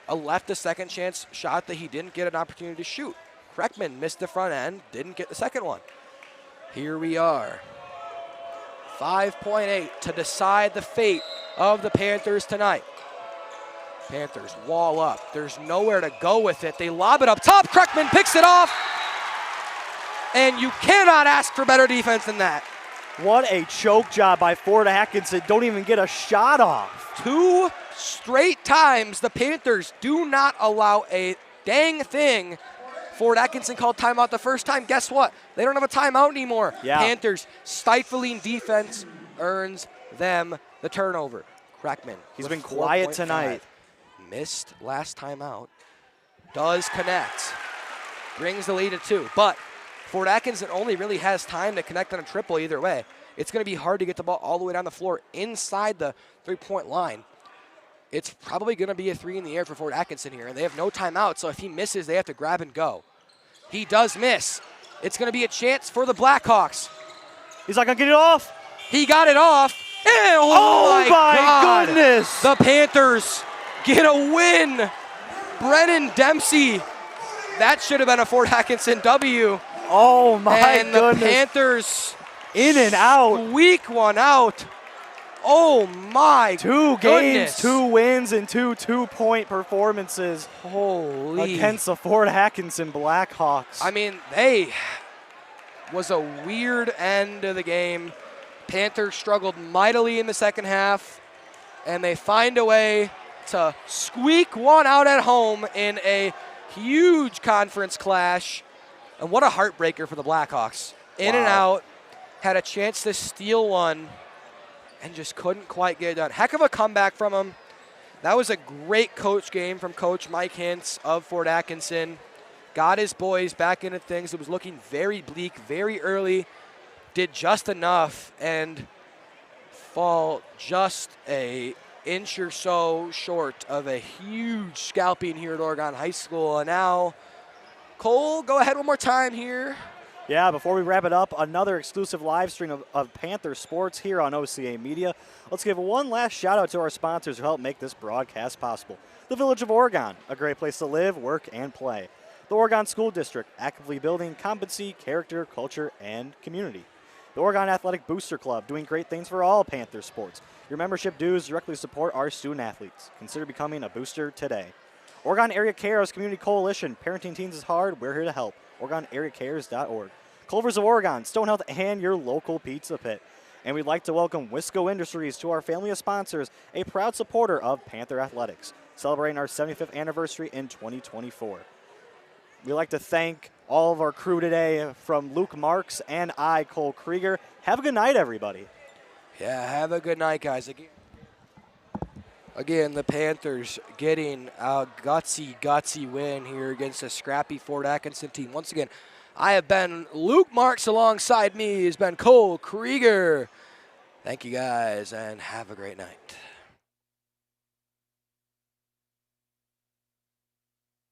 Speaker 1: left a second chance shot that he didn't get an opportunity to shoot. Kreckman missed the front end, didn't get the second one. Here we are. 5.8 to decide the fate of the Panthers tonight. Panthers wall up. There's nowhere to go with it. They lob it up top. Kreckman picks it off. And you cannot ask for better defense than that.
Speaker 3: What a choke job by Fort Atkinson. Don't even get a shot off.
Speaker 1: 2 straight times the Panthers do not allow a dang thing. Fort Atkinson called timeout the first time. Guess what? They don't have a timeout anymore.
Speaker 3: Yeah.
Speaker 1: Panthers stifling defense earns them the turnover. Kreckman.
Speaker 3: He's
Speaker 1: with
Speaker 3: been quiet
Speaker 1: 4.5.
Speaker 3: tonight.
Speaker 1: Missed last timeout. Does connect. Brings the lead to 2. But Fort Atkinson only really has time to connect on a triple either way. It's going to be hard to get the ball all the way down the floor inside the three-point line. It's probably going to be a 3 in the air for Fort Atkinson here, and they have no timeout, so if he misses, they have to grab and go. He does miss. It's going to be a chance for the Blackhawks.
Speaker 3: He's not going to get it off.
Speaker 1: He got it off. And
Speaker 3: Oh, my
Speaker 1: God.
Speaker 3: goodness.
Speaker 1: The Panthers get a win. Brennan Dempsey. That should have been a Fort Atkinson W.
Speaker 3: Oh, my
Speaker 1: and
Speaker 3: goodness.
Speaker 1: the Panthers
Speaker 3: in and out.
Speaker 1: Week one out. Oh, my
Speaker 3: 2 games,
Speaker 1: goodness.
Speaker 3: 2 wins, and 2 two-point performances
Speaker 1: Holy.
Speaker 3: against the Fort Atkinson Blackhawks.
Speaker 1: I mean, they was a weird end to the game. Panthers struggled mightily in the second half, and they find a way to squeak one out at home in a huge conference clash. And what a heartbreaker for the Blackhawks. In and out, had a chance to steal one, and just couldn't quite get it done. Heck of a comeback from him. That was a great coach game from Coach Mike Hintz of Fort Atkinson. Got his boys back into things. It was looking very bleak very early. Did just enough and fall just a inch or so short of a huge scalping here at Oregon High School. And now, Cole, go ahead one more time here.
Speaker 3: Yeah, before we wrap it up, another exclusive live stream of Panther Sports here on OCA Media. Let's give one last shout out to our sponsors who help make this broadcast possible. The Village of Oregon, a great place to live, work, and play. The Oregon School District, actively building competency, character, culture, and community. The Oregon Athletic Booster Club, doing great things for all Panther sports. Your membership dues directly support our student athletes. Consider becoming a booster today. Oregon Area Cares Community Coalition, parenting teens is hard, we're here to help. OregonAreaCares.org. Culvers of Oregon, Stonehealth, and your local pizza pit. And we'd like to welcome Wisco Industries to our family of sponsors, a proud supporter of Panther Athletics, celebrating our 75th anniversary in 2024. We'd like to thank all of our crew today from Luke Marx and I, Cole Krieger. Have a good night, everybody.
Speaker 1: Yeah, have a good night, guys. Again, the Panthers getting a gutsy win here against a scrappy Fort Atkinson team. Once again, I have been Luke Marx. Alongside me has been Cole Krieger. Thank you, guys, and have a great night.